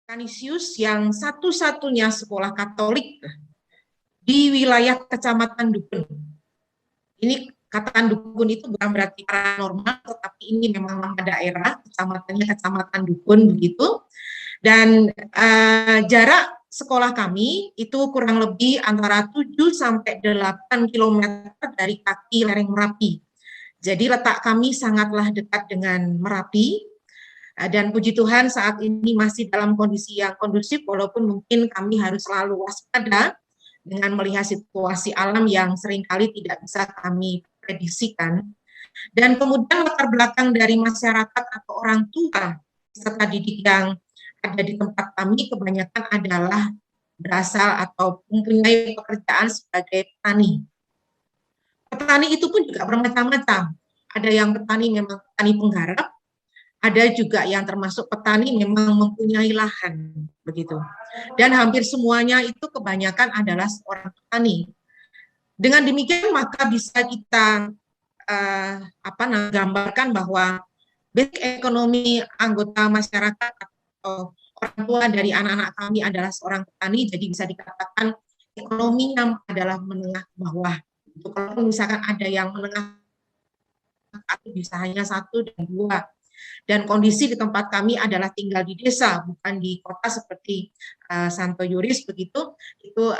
Kanisius yang satu-satunya sekolah Katolik di wilayah Kecamatan Dukun. Ini kata Dukun itu bukan berarti paranormal, tetapi ini memang nama daerah, kecamatannya Kecamatan Dukun begitu. Dan jarak sekolah kami itu kurang lebih antara 7 sampai 8 km dari kaki lereng Merapi. Jadi letak kami sangatlah dekat dengan Merapi. Dan puji Tuhan saat ini masih dalam kondisi yang kondusif, walaupun mungkin kami harus selalu waspada dengan melihat situasi alam yang seringkali tidak bisa kami prediksikan. Dan kemudian latar belakang dari masyarakat atau orang tua serta didik yang ada di tempat kami kebanyakan adalah berasal atau mempunyai pekerjaan sebagai petani. Petani itu pun juga bermacam-macam. Ada yang petani memang petani penggarap, ada juga yang termasuk petani memang mempunyai lahan begitu. Dan hampir semuanya itu kebanyakan adalah seorang petani. Dengan demikian maka bisa kita gambarkan bahwa basic ekonomi anggota masyarakat atau orang tua dari anak-anak kami adalah seorang petani, jadi bisa dikatakan ekonominya adalah menengah ke bawah. Kalau misalkan ada yang menengah atau bisa hanya 1 dan 2. Dan kondisi di tempat kami adalah tinggal di desa, bukan di kota seperti Santo Yuris begitu, itu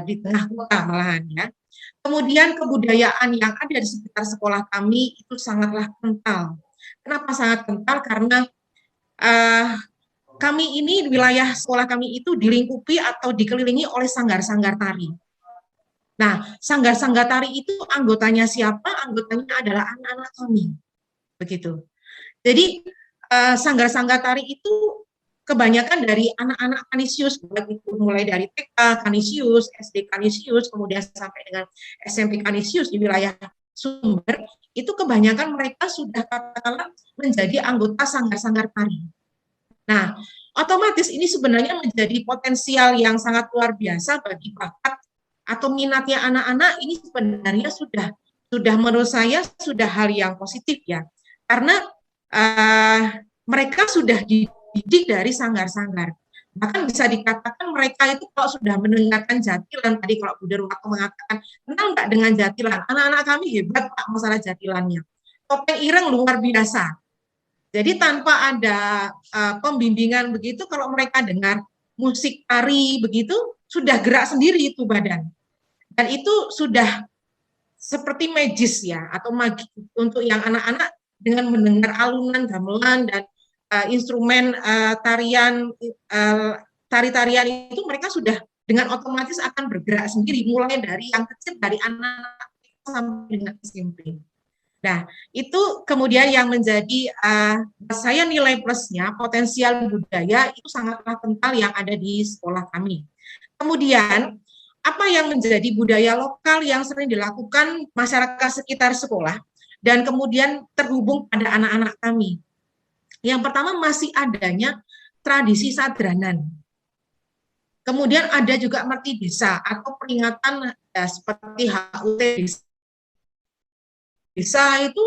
di tengah kota malahan ya. Kemudian kebudayaan yang ada di sekitar sekolah kami itu sangatlah kental. Kenapa sangat kental? Karena kami ini, wilayah sekolah kami itu dilingkupi atau dikelilingi oleh sanggar-sanggar tari. Nah, sanggar-sanggar tari itu anggotanya siapa? Anggotanya adalah anak-anak kami. Begitu. Jadi sanggar-sanggar tari itu kebanyakan dari anak-anak Kanisius, mulai dari TK Kanisius, SD Kanisius, kemudian sampai dengan SMP Kanisius di wilayah Sumber, itu kebanyakan mereka sudah katakanlah menjadi anggota sanggar-sanggar tari. Nah, otomatis ini sebenarnya menjadi potensial yang sangat luar biasa bagi bakat atau minatnya anak-anak. Ini sebenarnya sudah menurut saya sudah hal yang positif ya, karena mereka sudah dididik dari sanggar-sanggar. Bahkan bisa dikatakan mereka itu kalau sudah mendengarkan jatilan, tadi kalau Bu Darwanto mengatakan, kenal nggak dengan jatilan? Anak-anak kami hebat Pak masalah jatilannya. Topeng ireng luar biasa. Jadi tanpa ada pembimbingan begitu, kalau mereka dengar musik tari begitu, sudah gerak sendiri itu badan. Dan itu sudah seperti magis ya, atau magi untuk yang anak-anak dengan mendengar alunan gamelan dan instrumen tari-tarian itu mereka sudah dengan otomatis akan bergerak sendiri, mulai dari yang kecil, dari anak sampai dengan SMP. Nah, itu kemudian yang menjadi saya nilai plusnya, potensial budaya itu sangatlah kental yang ada di sekolah kami. Kemudian, apa yang menjadi budaya lokal yang sering dilakukan masyarakat sekitar sekolah dan kemudian terhubung pada anak-anak kami. Yang pertama masih adanya tradisi sadranan. Kemudian ada juga merti desa atau peringatan seperti HUT desa itu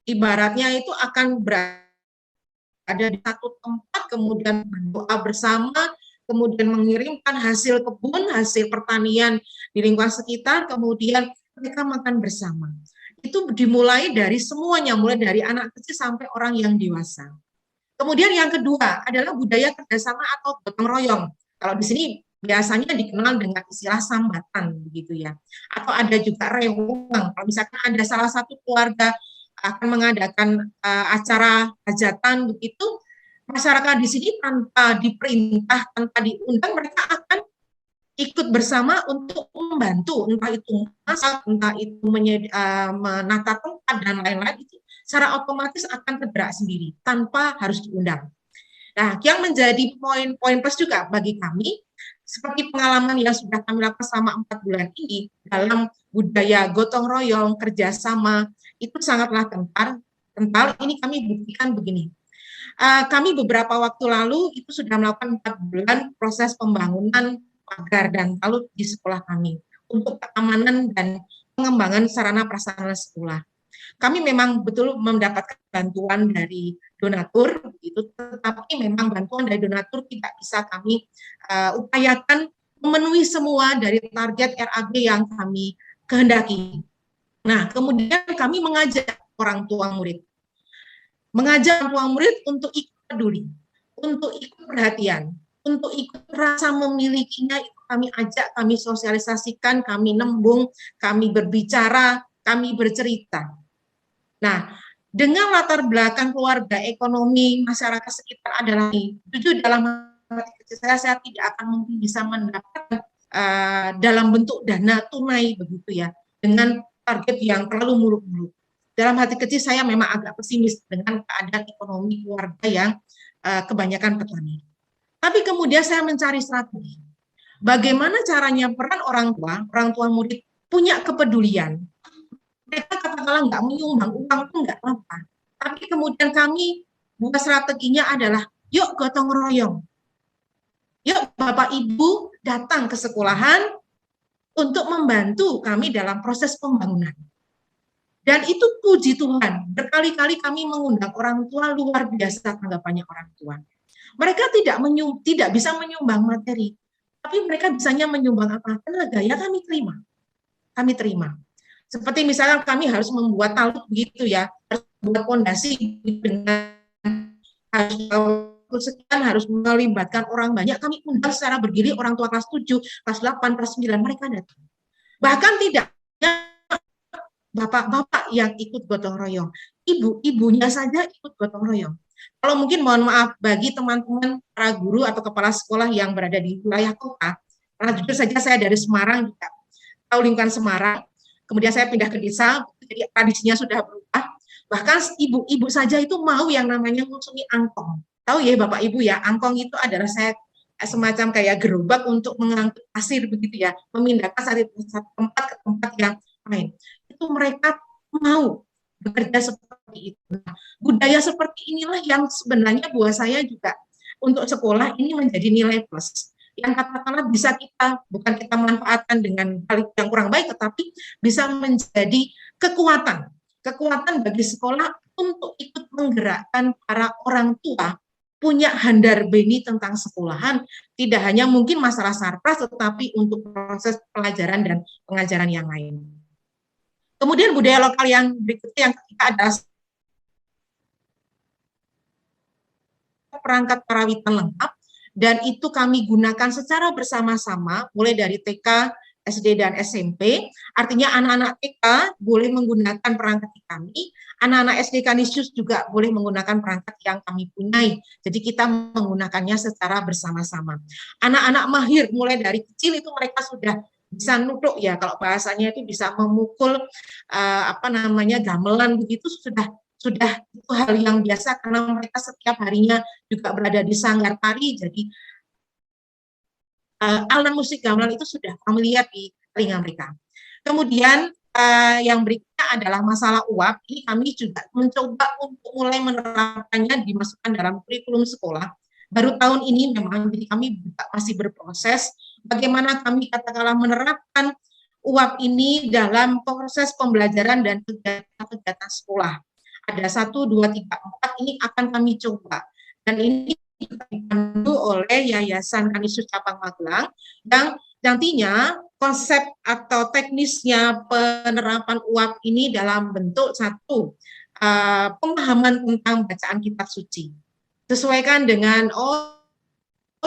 ibaratnya itu akan berada di satu tempat, kemudian berdoa bersama, kemudian mengirimkan hasil kebun, hasil pertanian di lingkungan sekitar, kemudian mereka makan bersama. Itu dimulai dari semuanya, mulai dari anak kecil sampai orang yang dewasa. Kemudian yang kedua adalah budaya kerjasama atau gotong royong. Kalau di sini biasanya dikenal dengan istilah sambatan begitu ya. Atau ada juga rewang. Kalau misalkan ada salah satu keluarga akan mengadakan acara hajatan begitu, masyarakat di sini tanpa diperintah, tanpa diundang, mereka akan ikut bersama untuk membantu, entah itu masak, entah itu menata tempat dan lain-lain, itu secara otomatis akan tergerak sendiri tanpa harus diundang. Nah, yang menjadi poin-poin plus juga bagi kami, seperti pengalaman yang sudah kami lakukan selama 4 bulan ini dalam budaya gotong royong, kerjasama, itu sangatlah kental. Ini kami buktikan begini. Kami beberapa waktu lalu itu sudah melakukan 4 bulan proses pembangunan pagar dan talut di sekolah kami untuk keamanan dan pengembangan sarana prasarana sekolah. Kami memang betul mendapatkan bantuan dari donatur, itu, tetapi memang bantuan dari donatur tidak bisa kami upayakan memenuhi semua dari target RAB yang kami kehendaki. Nah, kemudian kami mengajak orang tua murid untuk ikut peduli, untuk ikut perhatian, untuk ikut rasa memilikinya. Kami ajak, kami sosialisasikan, kami nembung, kami berbicara, kami bercerita. Nah, dengan latar belakang keluarga, ekonomi, masyarakat sekitar adalah jujur dalam hati kecil saya tidak akan mungkin bisa mendapatkan dalam bentuk dana tunai begitu ya, dengan target yang terlalu muluk-muluk. Dalam hati kecil saya memang agak pesimis dengan keadaan ekonomi keluarga yang kebanyakan petani. Tapi kemudian saya mencari strategi. Bagaimana caranya peran orang tua murid punya kepedulian. Mereka katakanlah nggak menyumbang uang pun nggak apa-apa. Tapi kemudian kami buat strateginya adalah yuk gotong royong. Yuk Bapak Ibu datang ke sekolahan untuk membantu kami dalam proses pembangunan. Dan itu puji Tuhan, berkali-kali kami mengundang orang tua, luar biasa tanggapannya orang tua. Mereka tidak bisa menyumbang materi, tapi mereka bisanya menyumbang apa? Tenaga, ya kami terima. Kami terima. Seperti misalnya kami harus membuat taluk begitu ya, harus membuat fondasi dengan harus sekian, harus melibatkan orang banyak. Kami undang secara bergilir orang tua kelas 7, kelas 8, kelas 9, mereka datang. Bahkan tidak bapak-bapak yang ikut gotong royong, ibu-ibunya saja ikut gotong royong. Kalau mungkin mohon maaf bagi teman-teman para guru atau kepala sekolah yang berada di wilayah kota, karena jujur saja saya dari Semarang juga tahu lingkungan Semarang, kemudian saya pindah ke desa, jadi tradisinya sudah berubah. Bahkan ibu-ibu saja itu mau yang namanya mengunjungi angkong. Tahu ya Bapak Ibu ya, angkong itu adalah saya semacam kayak gerobak untuk mengangkut pasir begitu ya, memindahkan dari satu tempat ke tempat yang lain. Itu mereka mau bekerja seperti itu. Nah, budaya seperti inilah yang sebenarnya buat saya juga untuk sekolah ini menjadi nilai plus. Yang katakanlah bisa bukan kita manfaatkan dengan hal yang kurang baik, tetapi bisa menjadi kekuatan bagi sekolah untuk ikut menggerakkan para orang tua punya handar beni tentang sekolahan, tidak hanya mungkin masalah sarpras, tetapi untuk proses pelajaran dan pengajaran yang lain. Kemudian budaya lokal yang berikutnya yang ketiga adalah perangkat karawitan lengkap, dan itu kami gunakan secara bersama-sama mulai dari TK, SD, dan SMP. Artinya anak-anak TK boleh menggunakan perangkat kami, anak-anak SD Kanisius juga boleh menggunakan perangkat yang kami punyai. Jadi kita menggunakannya secara bersama-sama. Anak-anak mahir mulai dari kecil itu mereka sudah bisa nuduk ya, kalau bahasanya itu bisa memukul gamelan begitu, sudah itu hal yang biasa karena mereka setiap harinya juga berada di sanggar tari, jadi alunan musik gamelan itu sudah familiar di telinga mereka. Kemudian yang berikutnya adalah masalah uap. Ini kami juga mencoba untuk mulai menerapkannya, dimasukkan dalam kurikulum sekolah. Baru tahun ini memang, jadi kami masih berproses bagaimana kami katakanlah menerapkan uap ini dalam proses pembelajaran dan kegiatan sekolah. Ada 1, 2, 3, 4 ini akan kami coba. Dan ini dipandu oleh Yayasan Kanisius Cabang Magelang yang nantinya konsep atau teknisnya penerapan uap ini dalam bentuk pemahaman tentang bacaan kitab suci. Sesuaikan dengan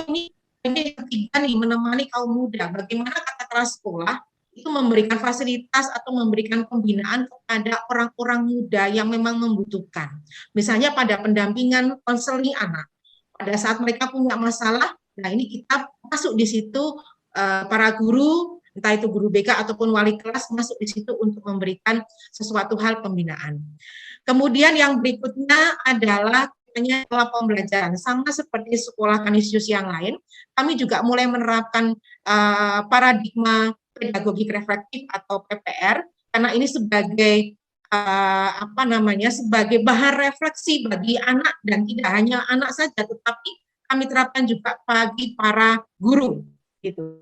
ini ketiga nih, menemani kaum muda. Bagaimana katakanlah sekolah itu memberikan fasilitas atau memberikan pembinaan kepada orang-orang muda yang memang membutuhkan. Misalnya pada pendampingan konseling anak. Pada saat mereka punya masalah, nah ini kita masuk di situ, para guru, entah itu guru BK ataupun wali kelas masuk di situ untuk memberikan sesuatu hal pembinaan. Kemudian yang berikutnya adalah setelah pembelajaran, sama seperti sekolah Kanisius yang lain, kami juga mulai menerapkan paradigma pedagogik reflektif atau PPR, karena ini sebagai sebagai bahan refleksi bagi anak, dan tidak hanya anak saja, tetapi kami terapkan juga bagi para guru gitu.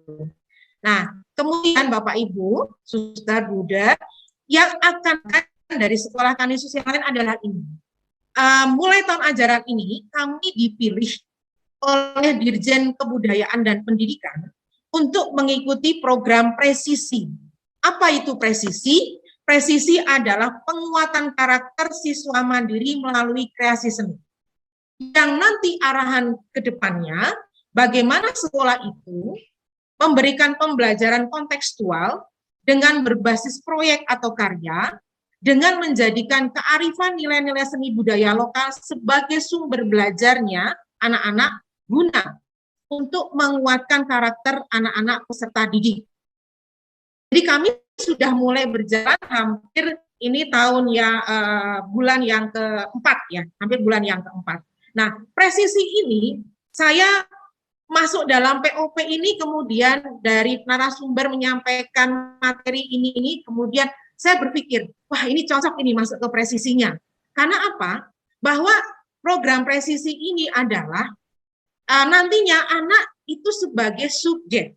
Nah, kemudian Bapak Ibu, Suster Buddha yang akan dari sekolah Kanisius yang lain adalah ini. Mulai tahun ajaran ini, kami dipilih oleh Dirjen Kebudayaan dan Pendidikan untuk mengikuti program presisi. Apa itu presisi? Presisi adalah penguatan karakter siswa mandiri melalui kreasi seni. Yang nanti arahan ke depannya, bagaimana sekolah itu memberikan pembelajaran kontekstual dengan berbasis proyek atau karya, dengan menjadikan kearifan nilai-nilai seni budaya lokal sebagai sumber belajarnya anak-anak guna untuk menguatkan karakter anak-anak peserta didik. Jadi kami sudah mulai berjalan hampir ini tahun bulan yang keempat ya, hampir bulan yang keempat. Nah, presisi ini saya masuk dalam POP ini, kemudian dari narasumber menyampaikan materi ini kemudian saya berpikir, wah ini cocok ini masuk ke presisinya. Karena apa? Bahwa program presisi ini adalah nantinya anak itu sebagai subjek,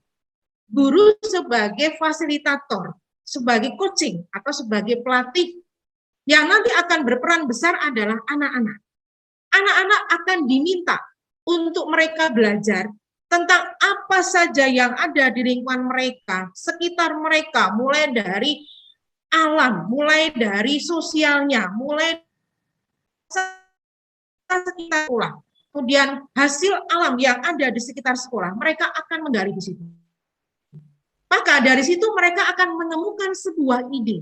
guru sebagai fasilitator, sebagai coaching atau sebagai pelatih. Yang nanti akan berperan besar adalah anak-anak. Anak-anak akan diminta untuk mereka belajar tentang apa saja yang ada di lingkungan mereka, sekitar mereka, mulai dari alam, mulai dari sosialnya, mulai sekitar sekolah. Kemudian hasil alam yang ada di sekitar sekolah, mereka akan menggali di situ. Maka dari situ mereka akan menemukan sebuah ide,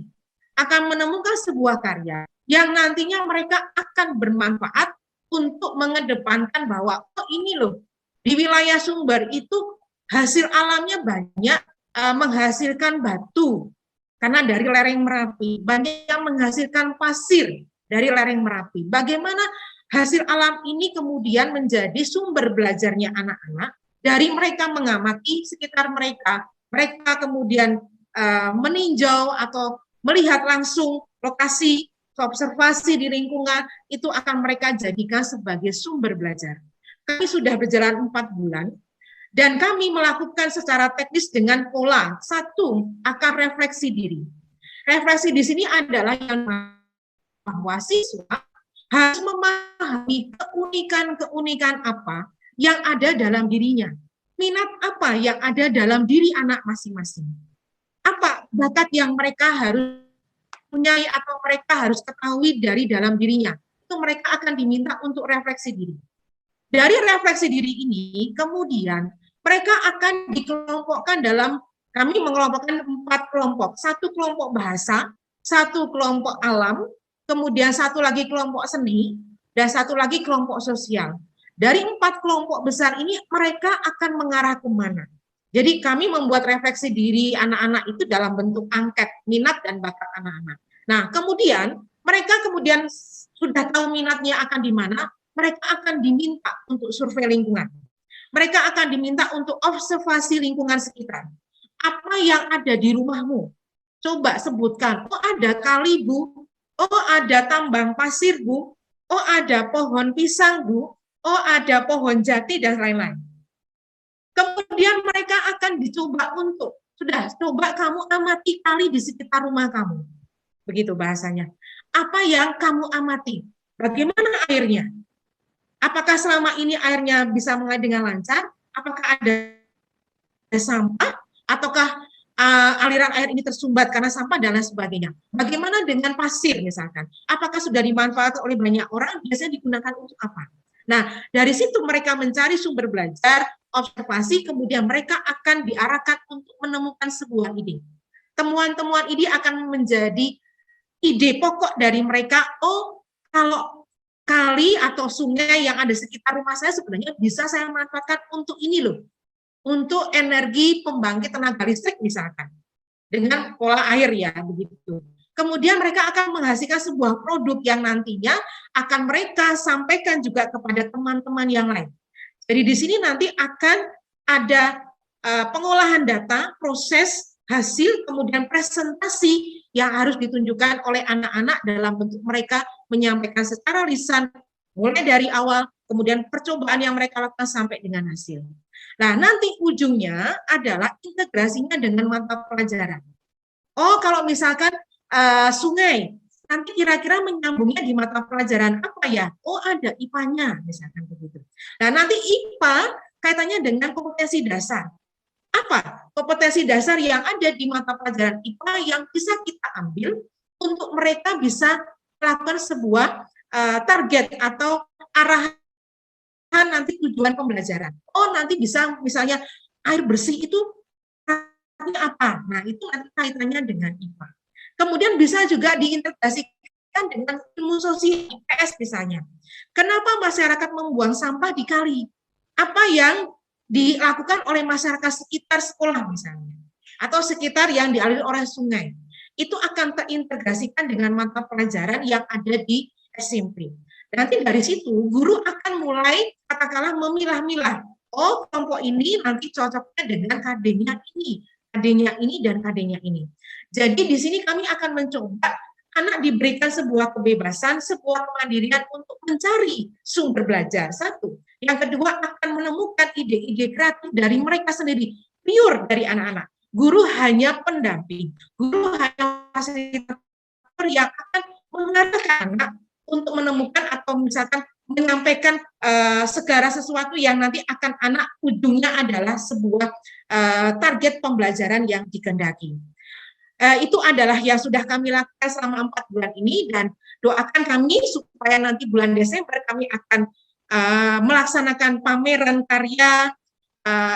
akan menemukan sebuah karya yang nantinya mereka akan bermanfaat untuk mengedepankan bahwa oh ini loh, di wilayah Sumber itu hasil alamnya banyak menghasilkan batu, karena dari lereng Merapi, banyak yang menghasilkan pasir dari lereng Merapi. Bagaimana hasil alam ini kemudian menjadi sumber belajarnya anak-anak, dari mereka mengamati sekitar mereka, mereka kemudian meninjau atau melihat langsung lokasi, observasi di lingkungan, itu akan mereka jadikan sebagai sumber belajar. Kami sudah berjalan 4 bulan, dan kami melakukan secara teknis dengan pola. 1, akan refleksi diri. Refleksi di sini adalah yang bahwa siswa harus memahami keunikan-keunikan apa yang ada dalam dirinya. Minat apa yang ada dalam diri anak masing-masing. Apa bakat yang mereka harus punyai atau mereka harus ketahui dari dalam dirinya. Itu mereka akan diminta untuk refleksi diri. Dari refleksi diri ini, kemudian mereka akan dikelompokkan dalam, kami mengelompokkan 4 kelompok. 1 kelompok bahasa, 1 kelompok alam, kemudian 1 lagi kelompok seni, dan 1 lagi kelompok sosial. Dari 4 kelompok besar ini, mereka akan mengarah kemana? Jadi kami membuat refleksi diri anak-anak itu dalam bentuk angket, minat dan bakat anak-anak. Nah, kemudian mereka kemudian sudah tahu minatnya akan di mana, mereka akan diminta untuk survei lingkungan. Mereka akan diminta untuk observasi lingkungan sekitar. Apa yang ada di rumahmu? Coba sebutkan, oh ada kali Bu, oh ada tambang pasir Bu, oh ada pohon pisang Bu, oh ada pohon jati dan lain-lain. Kemudian mereka akan dicoba untuk, sudah coba kamu amati kali di sekitar rumah kamu. Begitu bahasanya. Apa yang kamu amati? Bagaimana airnya? Apakah selama ini airnya bisa mengalir dengan lancar? Apakah ada sampah? Ataukah aliran air ini tersumbat karena sampah dan lain sebagainya? Bagaimana dengan pasir misalkan? Apakah sudah dimanfaatkan oleh banyak orang? Biasanya digunakan untuk apa? Nah, dari situ mereka mencari sumber belajar, observasi, kemudian mereka akan diarahkan untuk menemukan sebuah ide. Temuan-temuan ide akan menjadi ide pokok dari mereka, oh kalau kali atau sungai yang ada sekitar rumah saya sebenarnya bisa saya manfaatkan untuk ini loh, untuk energi pembangkit tenaga listrik misalkan, dengan pola air ya, begitu. Kemudian mereka akan menghasilkan sebuah produk yang nantinya akan mereka sampaikan juga kepada teman-teman yang lain. Jadi di sini nanti akan ada pengolahan data, proses, hasil, kemudian presentasi yang harus ditunjukkan oleh anak-anak dalam bentuk mereka menyampaikan secara lisan, mulai dari awal, kemudian percobaan yang mereka lakukan sampai dengan hasil. Nah, nanti ujungnya adalah integrasinya dengan mata pelajaran. Oh, kalau misalkan sungai, nanti kira-kira menyambungnya di mata pelajaran apa ya? Oh, ada IPA-nya, misalkan begitu. Nah, nanti IPA kaitannya dengan kompetensi dasar. Apa kompetensi dasar yang ada di mata pelajaran IPA yang bisa kita ambil untuk mereka bisa melakukan sebuah target atau arahan nanti tujuan pembelajaran. Oh, nanti bisa misalnya air bersih itu apa? Nah, itu nanti kaitannya dengan IPA. Kemudian bisa juga diintegrasikan dengan ilmu sosial IPS misalnya. Kenapa masyarakat membuang sampah di kali? Apa yang dilakukan oleh masyarakat sekitar sekolah misalnya, atau sekitar yang dialiri oleh sungai? Itu akan terintegrasikan dengan mata pelajaran yang ada di SMP. Nanti dari situ guru akan mulai katakanlah memilah-milah. Oh, kelompok ini nanti cocoknya dengan KD-nya ini, KD-nya ini, dan KD-nya ini. Jadi di sini kami akan mencoba anak diberikan sebuah kebebasan, sebuah kemandirian untuk mencari sumber belajar. Satu. Yang kedua akan menemukan ide-ide kreatif dari mereka sendiri, pure dari anak-anak. Guru hanya pendamping, guru hanya fasilitator yang akan mengarahkan anak untuk menemukan atau misalkan menyampaikan segala sesuatu yang nanti akan anak ujungnya adalah sebuah target pembelajaran yang dikehendaki. Itu adalah yang sudah kami lakukan selama 4 bulan ini, dan doakan kami supaya nanti bulan Desember kami akan melaksanakan pameran karya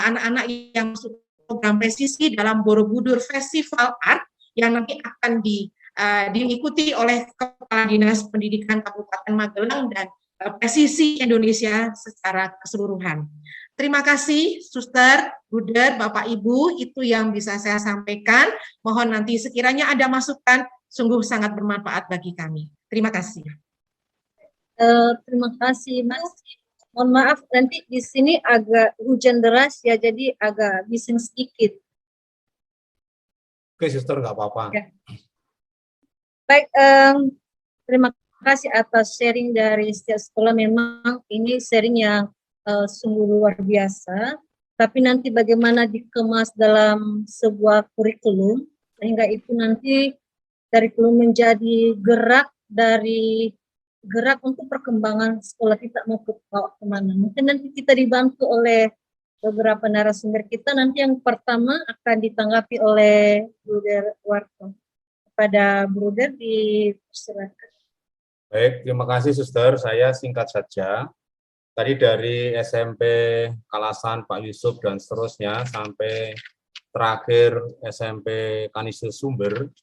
anak-anak yang masuk program presisi dalam Borobudur Festival Art yang nanti akan diikuti oleh Kepala Dinas Pendidikan Kabupaten Magelang dan presisi Indonesia secara keseluruhan. Terima kasih, Suster, Bruder, Bapak, Ibu, itu yang bisa saya sampaikan. Mohon nanti sekiranya ada masukan, sungguh sangat bermanfaat bagi kami. Terima kasih. Terima kasih, Mas. Mohon maaf, nanti di sini agak hujan deras ya, jadi agak bising sedikit. Oke, Suster, nggak apa-apa. Ya. Baik, terima kasih atas sharing dari setiap sekolah. Memang ini sharing yang sungguh luar biasa, tapi nanti bagaimana dikemas dalam sebuah kurikulum, sehingga itu nanti kurikulum menjadi gerak untuk perkembangan sekolah kita mau ke kemana. Mungkin nanti kita dibantu oleh beberapa narasumber kita. Nanti yang pertama akan ditanggapi oleh Bruder Warto. Kepada Bruder dipersilakan. Baik, terima kasih Suster. Saya singkat saja. Tadi dari SMP Kalasan, Pak Yusuf, dan seterusnya, sampai terakhir SMP Kanisius Sumber,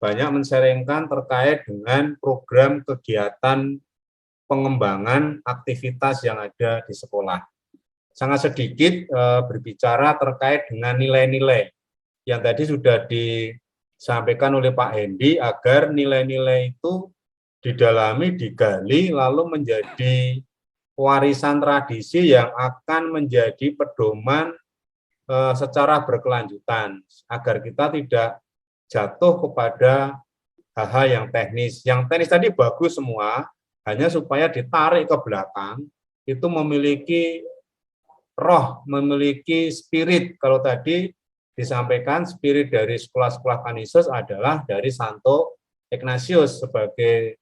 banyak men-sharingkan terkait dengan program kegiatan pengembangan aktivitas yang ada di sekolah. Sangat sedikit berbicara terkait dengan nilai-nilai yang tadi sudah disampaikan oleh Pak Hendi, agar nilai-nilai itu didalami, digali, lalu menjadi warisan tradisi yang akan menjadi pedoman secara berkelanjutan, agar kita tidak jatuh kepada hal-hal yang teknis. Yang teknis tadi bagus semua, hanya supaya ditarik ke belakang, itu memiliki roh, memiliki spirit. Kalau tadi disampaikan spirit dari sekolah-sekolah Kanisius adalah dari Santo Ignatius sebagai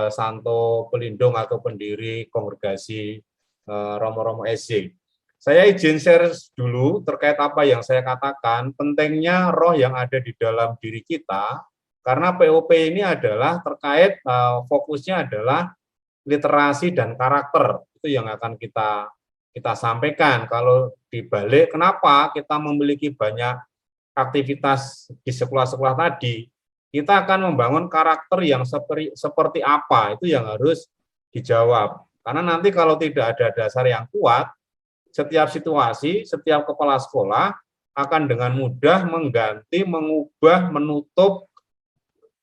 santo pelindung atau pendiri kongregasi Romo-Romo SC. Saya izin share dulu terkait apa yang saya katakan, pentingnya roh yang ada di dalam diri kita, karena POP ini adalah terkait fokusnya adalah literasi dan karakter. Itu yang akan kita sampaikan. Kalau dibalik, kenapa kita memiliki banyak aktivitas di sekolah-sekolah tadi, kita akan membangun karakter yang seperti apa, itu yang harus dijawab. Karena nanti kalau tidak ada dasar yang kuat, setiap situasi, setiap kepala sekolah akan dengan mudah mengganti, mengubah, menutup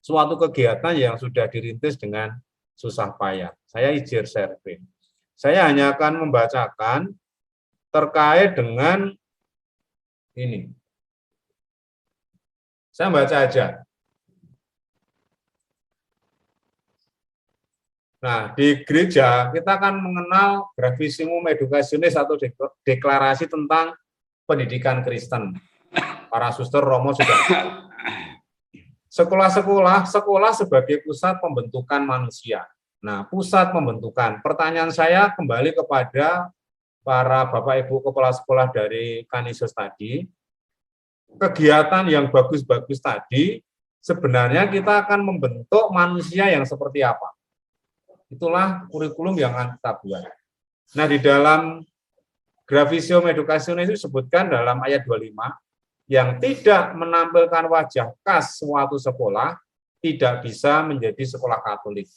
suatu kegiatan yang sudah dirintis dengan susah payah. Saya izin sharing. Saya hanya akan membacakan terkait dengan ini. Saya baca aja. Nah, di gereja kita akan mengenal Gravissimum Educationis atau deklarasi tentang pendidikan Kristen. Para suster Romo sudah. sekolah sebagai pusat pembentukan manusia. Nah, pusat pembentukan. Pertanyaan saya kembali kepada para Bapak Ibu Kepala Sekolah dari Kanisius tadi. Kegiatan yang bagus-bagus tadi, sebenarnya kita akan membentuk manusia yang seperti apa. Itulah kurikulum yang akan kita buat. Nah, di dalam Gravisium Educationis itu disebutkan dalam ayat 25, yang tidak menampilkan wajah khas suatu sekolah tidak bisa menjadi sekolah Katolik.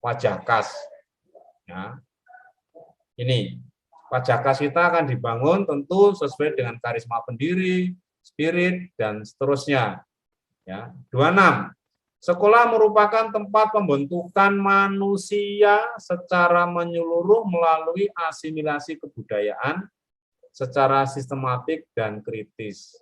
Wajah khas. Ya. Ini wajah khas kita akan dibangun tentu sesuai dengan karisma pendiri, spirit, dan seterusnya. Ya. 26. Sekolah merupakan tempat pembentukan manusia secara menyeluruh melalui asimilasi kebudayaan secara sistematik dan kritis.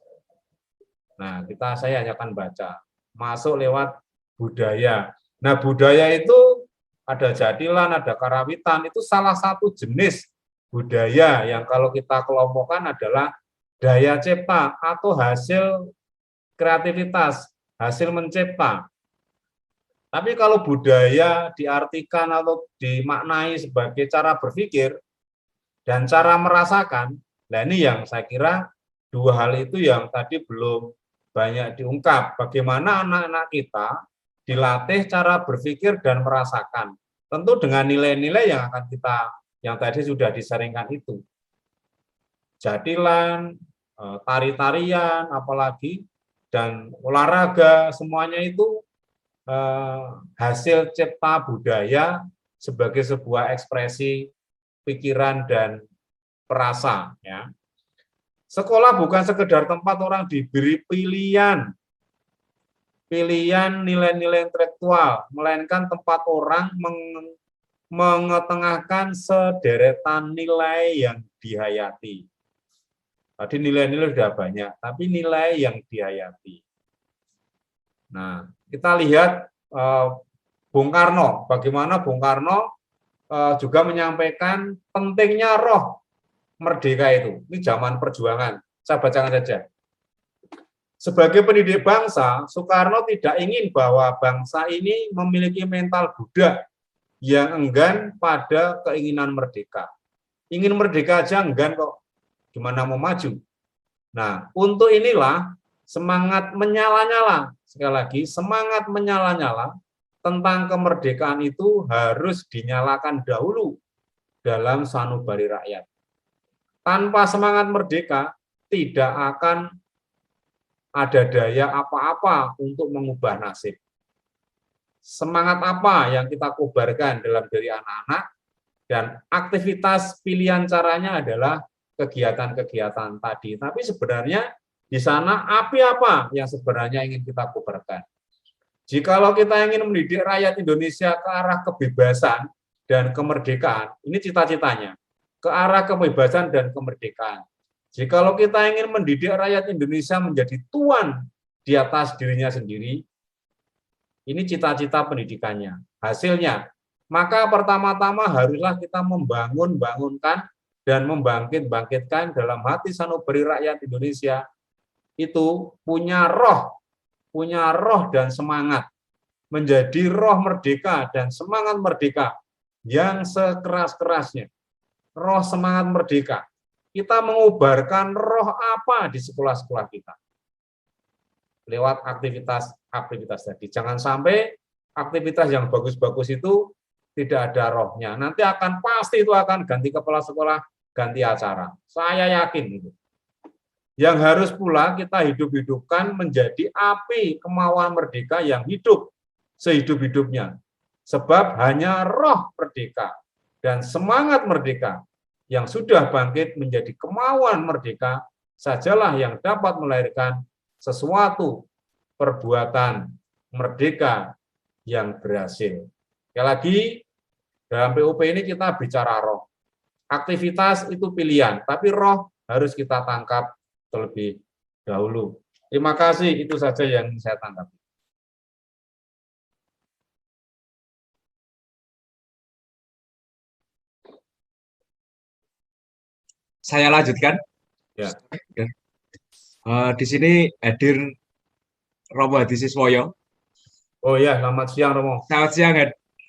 Nah, saya hanya akan baca. Masuk lewat budaya. Nah, budaya itu ada jadilan, ada karawitan. Itu salah satu jenis budaya yang kalau kita kelompokkan adalah daya cipta atau hasil kreativitas, hasil mencipta. Tapi kalau budaya diartikan atau dimaknai sebagai cara berpikir dan cara merasakan, nah ini yang saya kira dua hal itu yang tadi belum banyak diungkap. Bagaimana anak-anak kita dilatih cara berpikir dan merasakan. Tentu dengan nilai-nilai yang akan yang tadi sudah disaringkan itu. Jadilan, tari-tarian, apalagi, dan olahraga, semuanya itu hasil cipta budaya sebagai sebuah ekspresi pikiran dan perasa. Ya. Sekolah bukan sekedar tempat orang diberi pilihan nilai-nilai intelektual, melainkan tempat orang mengetengahkan sederetan nilai yang dihayati. Tadi nilai-nilai sudah banyak, tapi nilai yang dihayati. Nah, kita lihat Bung Karno, bagaimana Bung Karno juga menyampaikan pentingnya roh merdeka itu. Ini zaman perjuangan. Saya bacakan saja. Sebagai pendidik bangsa, Soekarno tidak ingin bahwa bangsa ini memiliki mental budak yang enggan pada keinginan merdeka. Ingin merdeka aja enggan kok, gimana mau maju. Nah, untuk inilah semangat menyala-nyala, sekali lagi, semangat menyala-nyala tentang kemerdekaan itu harus dinyalakan dahulu dalam sanubari rakyat. Tanpa semangat merdeka, tidak akan ada daya apa-apa untuk mengubah nasib. Semangat apa yang kita kobarkan dalam diri anak-anak, dan aktivitas pilihan caranya adalah kegiatan-kegiatan tadi. Tapi sebenarnya di sana api apa yang sebenarnya ingin kita kobarkan. Jikalau kita ingin mendidik rakyat Indonesia ke arah kebebasan dan kemerdekaan, ini cita-citanya, ke arah kebebasan dan kemerdekaan. Jikalau kita ingin mendidik rakyat Indonesia menjadi tuan di atas dirinya sendiri, ini cita-cita pendidikannya. Hasilnya, maka pertama-tama haruslah kita bangunkan dan membangkitkan dalam hati sanubari rakyat Indonesia itu punya roh dan semangat, menjadi roh merdeka dan semangat merdeka yang sekeras-kerasnya. Roh semangat merdeka. Kita mengubarkan roh apa di sekolah-sekolah kita? Lewat aktivitas tadi. Jangan sampai aktivitas yang bagus-bagus itu tidak ada rohnya. Nanti pasti itu akan ganti kepala sekolah, ganti acara. Saya yakin itu. Yang harus pula kita hidup-hidupkan menjadi api kemauan merdeka yang hidup sehidup-hidupnya. Sebab hanya roh merdeka dan semangat merdeka yang sudah bangkit menjadi kemauan merdeka sajalah yang dapat melahirkan sesuatu perbuatan merdeka yang berhasil. Sekali lagi, dalam PUP ini kita bicara roh. Aktivitas itu pilihan, tapi roh harus kita tangkap terlebih dahulu. Terima kasih, itu saja yang saya tangkap. Saya lanjutkan. Ya. Di sini hadir Romo Hadi Siswoyo, Oh iya, selamat siang Romo. Selamat siang,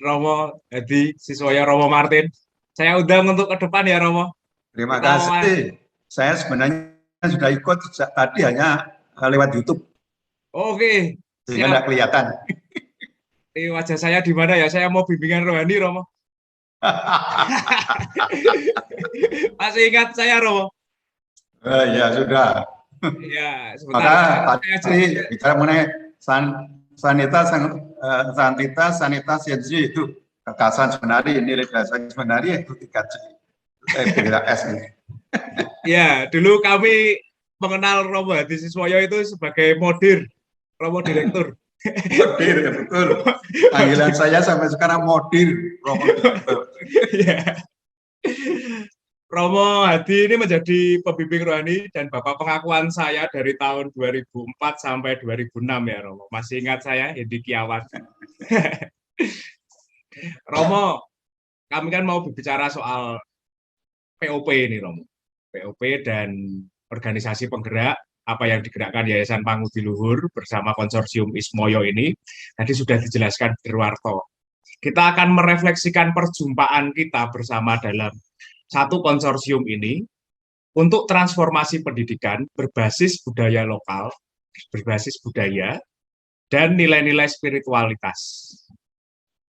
Romo Hadi Siswoyo Romo Martin. Saya undang untuk ke depan ya, Romo. Terima Kita mau- kasih. Saya sebenarnya sudah ikut sejak tadi hanya lewat YouTube, Oke, sehingga siap. tidak kelihatan. Ini wajah saya di mana ya? Saya mau bimbingan rohani, Romo. Masih ingat saya, Romo? Ya sudah. Ya, Maka sebentar. Saya tadi bicara mengenai sanitas, sensi itu kekasan sebenarnya, nilai dasar sebenarnya itu 3C. S ini. Ya, dulu kami mengenal Romo Hadi Siswoyo itu sebagai modir, Romo Direktur. Modir, ya betul. Panggilan saya sampai sekarang modir. Ya. Romo Hadi ini menjadi pembimbing rohani dan bapak pengakuan saya dari tahun 2004 sampai 2006 ya, Romo. Masih ingat saya, Hendi Kiawan. Romo, kami kan mau berbicara soal POP ini, Romo. POP dan organisasi penggerak, apa yang digerakkan Yayasan Pangudi Luhur bersama konsorsium Ismoyo ini, tadi sudah dijelaskan Derwarto. Kita akan merefleksikan perjumpaan kita bersama dalam satu konsorsium ini untuk transformasi pendidikan berbasis budaya lokal, berbasis budaya, dan nilai-nilai spiritualitas.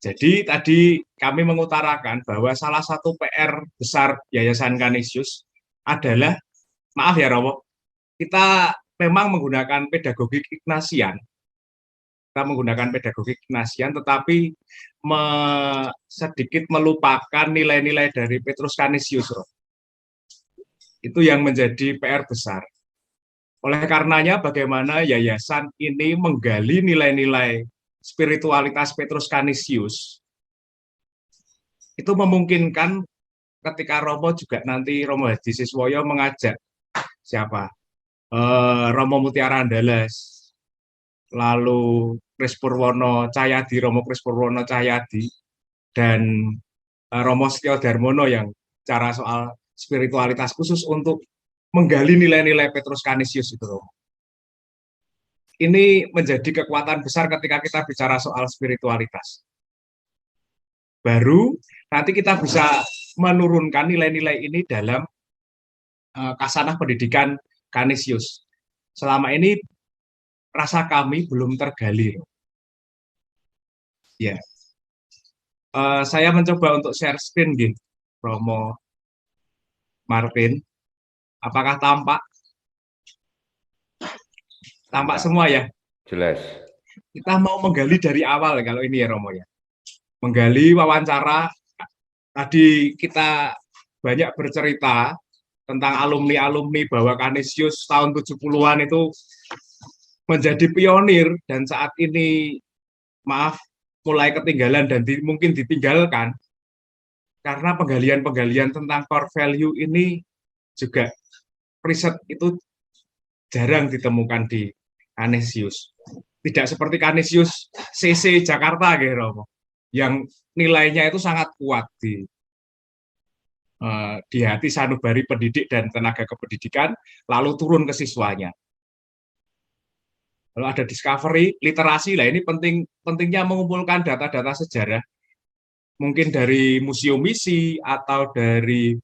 Jadi tadi kami mengutarakan bahwa salah satu PR besar Yayasan Canisius adalah, maaf ya Romo, kita memang menggunakan pedagogi Ignatian. Kita menggunakan pedagogi Ignatian, tetapi sedikit melupakan nilai-nilai dari Petrus Canisius. Itu yang menjadi PR besar. Oleh karenanya, bagaimana yayasan ini menggali nilai-nilai spiritualitas Petrus Canisius, itu memungkinkan ketika Romo juga nanti Romo Hadi Siswoyo mengajak siapa? Romo Mutiara Andalas, lalu Kris Purwono Cahyadi, Romo Kris Purwono Cahyadi, dan Romo Setyo Darmono yang cara soal spiritualitas khusus untuk menggali nilai-nilai Petrus Canisius itu, Romo. Ini menjadi kekuatan besar ketika kita bicara soal spiritualitas. Baru nanti kita bisa menurunkan nilai-nilai ini dalam kasanah pendidikan Canisius. Selama ini rasa kami belum tergali. Ya, saya mencoba untuk share screen, gitu, Romo Martin. Apakah tampak? Tampak semua ya? Jelas. Kita mau menggali dari awal kalau ini ya Romo ya. Menggali wawancara, tadi kita banyak bercerita tentang alumni-alumni bahwa Canisius tahun 70-an itu menjadi pionir dan saat ini, maaf, mulai ketinggalan dan mungkin ditinggalkan karena penggalian-penggalian tentang core value ini juga riset itu jarang ditemukan di Canisius. Tidak seperti Canisius CC Jakarta gitu, Romo, yang nilainya itu sangat kuat di hati sanubari pendidik dan tenaga kependidikan, lalu turun ke siswanya. Lalu ada discovery, literasi, lah ini pentingnya mengumpulkan data-data sejarah, mungkin dari Museum Misi atau dari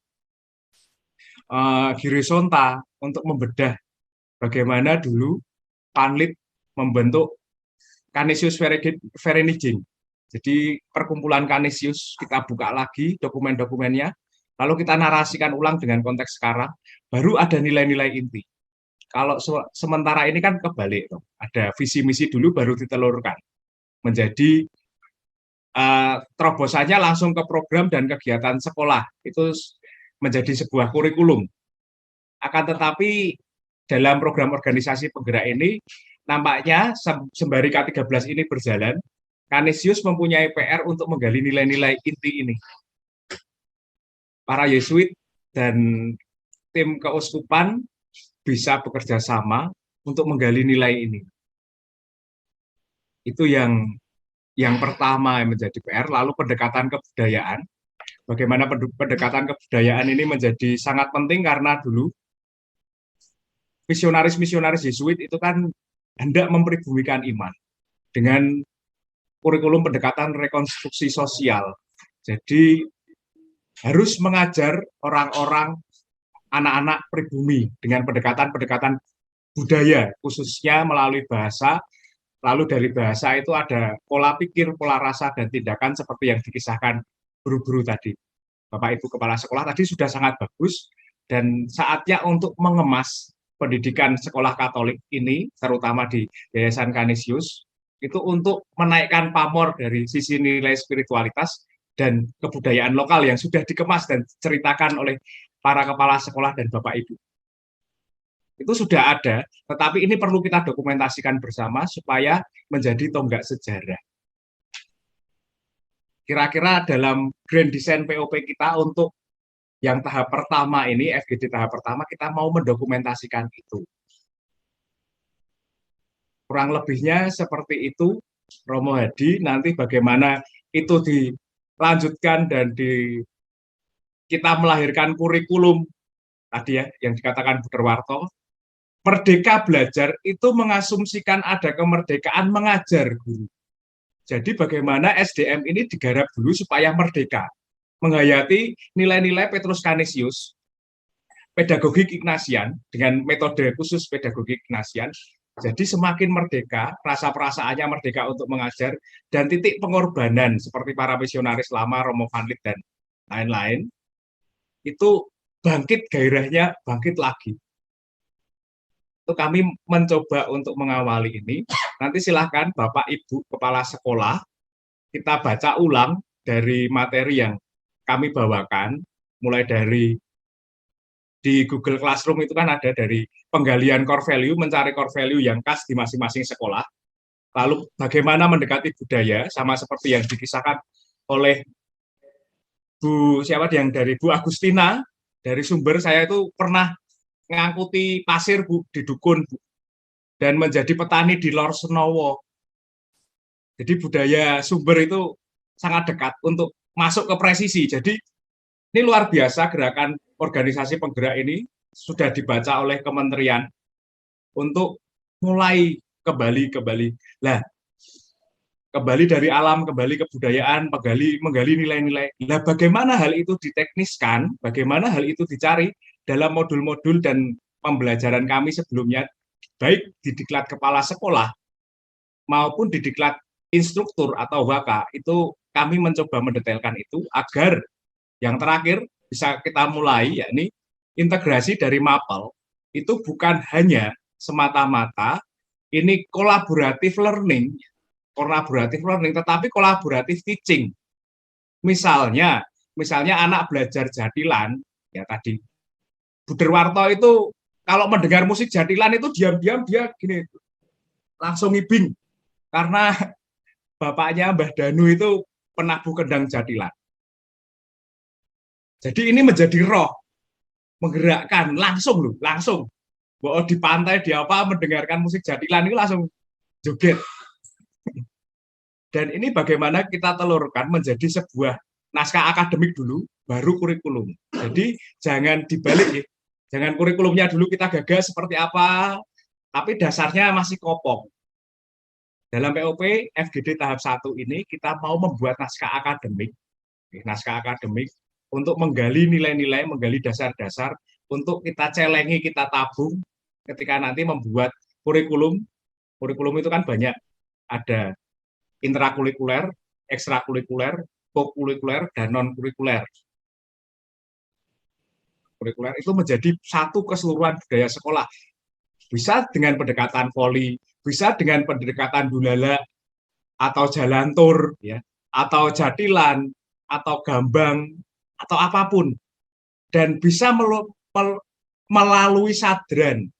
Girisonta untuk membedah bagaimana dulu Panlit membentuk Canisius Vereniging. Jadi perkumpulan Canisius kita buka lagi dokumen-dokumennya, lalu kita narasikan ulang dengan konteks sekarang, baru ada nilai-nilai inti. Kalau sementara ini kan kebalik, ada visi misi dulu baru ditelurkan menjadi terobosannya langsung ke program dan kegiatan sekolah, itu menjadi sebuah kurikulum. Akan tetapi dalam program organisasi penggerak ini nampaknya sembari K13 ini berjalan, Canisius mempunyai PR untuk menggali nilai-nilai inti ini. Para Yesuit dan tim keuskupan bisa bekerja sama untuk menggali nilai ini. Itu yang pertama yang menjadi PR. Lalu pendekatan kebudayaan. Bagaimana pendekatan kebudayaan ini menjadi sangat penting karena dulu misionaris-misionaris Yesuit itu kan hendak mempribumikan iman dengan kurikulum pendekatan rekonstruksi sosial. Jadi harus mengajar orang-orang, anak-anak pribumi dengan pendekatan-pendekatan budaya, khususnya melalui bahasa. Lalu dari bahasa itu ada pola pikir, pola rasa, dan tindakan seperti yang dikisahkan guru-guru tadi. Bapak Ibu Kepala Sekolah tadi sudah sangat bagus, dan saatnya untuk mengemas pendidikan sekolah Katolik ini, terutama di Yayasan Canisius, itu untuk menaikkan pamor dari sisi nilai spiritualitas dan kebudayaan lokal yang sudah dikemas dan diceritakan oleh para kepala sekolah dan Bapak Ibu. Itu sudah ada, tetapi ini perlu kita dokumentasikan bersama supaya menjadi tonggak sejarah. Kira-kira dalam grand design POP kita untuk yang tahap pertama ini, FGD tahap pertama, kita mau mendokumentasikan itu. Kurang lebihnya seperti itu, Romo Hadi, nanti bagaimana itu dilanjutkan dan kita melahirkan kurikulum, tadi ya, yang dikatakan Bu Derwarto, Merdeka Belajar itu mengasumsikan ada kemerdekaan mengajar guru. Jadi bagaimana SDM ini digarap dulu supaya merdeka, menghayati nilai-nilai Petrus Canisius, pedagogik Ignatian, dengan metode khusus pedagogik Ignatian. Jadi semakin merdeka, rasa perasaannya merdeka untuk mengajar, dan titik pengorbanan seperti para misionaris lama, Romo Van Lith dan lain-lain, itu bangkit gairahnya, bangkit lagi. Itu kami mencoba untuk mengawali ini. Nanti silahkan Bapak Ibu Kepala Sekolah, kita baca ulang dari materi yang kami bawakan, mulai dari di Google Classroom itu kan ada dari penggalian core value, mencari core value yang khas di masing-masing sekolah. Lalu bagaimana mendekati budaya, sama seperti yang dikisahkan oleh Bu Agustina, dari sumber saya itu pernah ngangkuti pasir Bu di dukun Bu, dan menjadi petani di Lor Senowo. Jadi budaya sumber itu sangat dekat untuk masuk ke presisi. Jadi ini luar biasa gerakan organisasi penggerak ini sudah dibaca oleh kementerian untuk mulai kembali. Lah, kembali dari alam, kembali kebudayaan, menggali nilai-nilai. Lah, bagaimana hal itu ditekniskan, bagaimana hal itu dicari dalam modul-modul dan pembelajaran kami sebelumnya, baik di diklat kepala sekolah maupun di diklat instruktur atau waka, itu kami mencoba mendetailkan itu agar yang terakhir bisa kita mulai, yakni integrasi dari MAPEL itu bukan hanya semata-mata ini kolaboratif learning, tetapi kolaboratif teaching. Misalnya anak belajar jadilan, ya tadi Bu Derwarto itu kalau mendengar musik jadilan itu diam-diam dia gini, langsung ngibing, karena bapaknya Mbah Danu itu penabuh kendang jadilan. Jadi ini menjadi roh, menggerakkan, langsung. Bahwa di pantai, di apa, mendengarkan musik jadilan itu langsung joget. Dan ini bagaimana kita telurkan menjadi sebuah naskah akademik dulu, baru kurikulum. Jadi jangan dibalik, ya. Jangan kurikulumnya dulu kita gagas seperti apa, tapi dasarnya masih kopong. Dalam POP FGD tahap 1 ini kita mau membuat naskah akademik untuk menggali nilai-nilai, menggali dasar-dasar, untuk kita celengi, kita tabung ketika nanti membuat kurikulum. Kurikulum itu kan banyak, ada intrakurikuler, ekstrakurikuler, kokurikuler, dan non-kurikuler. Kurikuler itu menjadi satu keseluruhan budaya sekolah. Bisa dengan pendekatan voli, bisa dengan pendekatan dulala, atau jalantur, ya, atau jatilan, atau gambang, atau apapun. Dan bisa melalui sadran.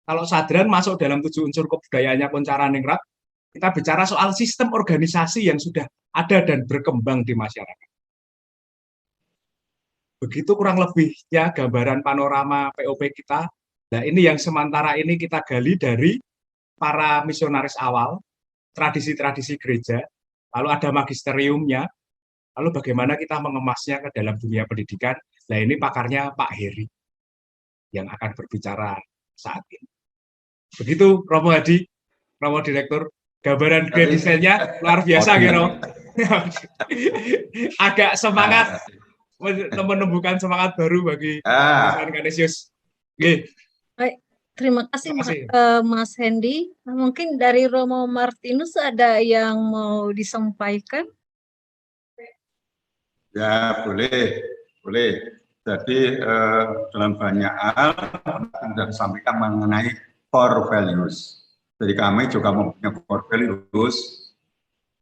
Kalau sadran masuk dalam 7 unsur kebudayaannya Kuncaraningrat, kita bicara soal sistem organisasi yang sudah ada dan berkembang di masyarakat. Begitu kurang lebihnya gambaran panorama POP kita. Nah, ini yang sementara ini kita gali dari para misionaris awal, tradisi-tradisi gereja, lalu ada magisteriumnya, lalu bagaimana kita mengemasnya ke dalam dunia pendidikan. Nah, ini pakarnya Pak Heri yang akan berbicara saat ini. Begitu, Romo Hadi, Romo Direktur. gambaran grand design-nya luar biasa gitu. Agak semangat, menumbuhkan semangat baru bagi desain Canisius. Oke. Baik, terima kasih, Mas Hendy. Mungkin dari Romo Martinus ada yang mau disampaikan? Ya, boleh. Jadi dalam banyak hal sudah disampaikan mengenai core values. Jadi kami juga mempunyai core values.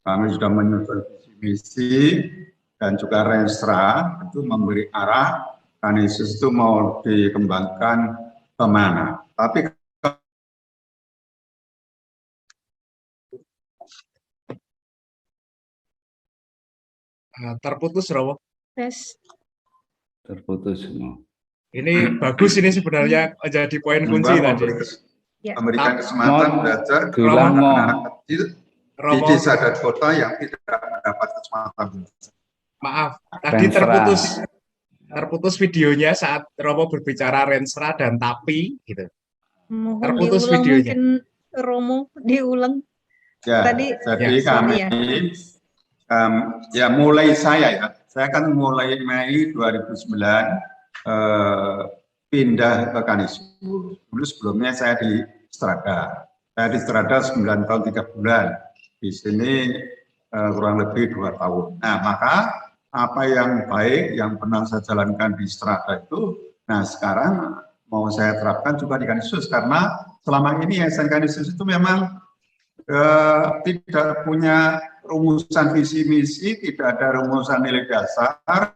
Kami sudah menyusun visi dan juga Renstra itu memberi arah Canisius itu mau dikembangkan kemana. Tapi terputus, Romo. Tes. Terputus. Ini bagus ini sebenarnya jadi poin kunci tadi. Memberikan kesempatan belajar ke anak-anak kecil di desa dan kota yang tidak mendapat kesempatan belajar. Maaf, tadi terputus videonya saat Romo berbicara Renstra dan tapi gitu. Terputus videonya. Mungkin Romo diulang. Ya, tadi jadi kami ya mulai saya kan mulai Mei 2009 pindah ke Canisius. Dulu sebelumnya saya di Strada. Saya di Strada 9 tahun 3 bulan. Di sini kurang lebih 2 tahun. Nah, maka apa yang baik yang pernah saya jalankan di Strada itu, nah sekarang mau saya terapkan juga di Canisius karena selama ini Yayasan Canisius itu memang tidak punya rumusan visi misi, tidak ada rumusan nilai dasar,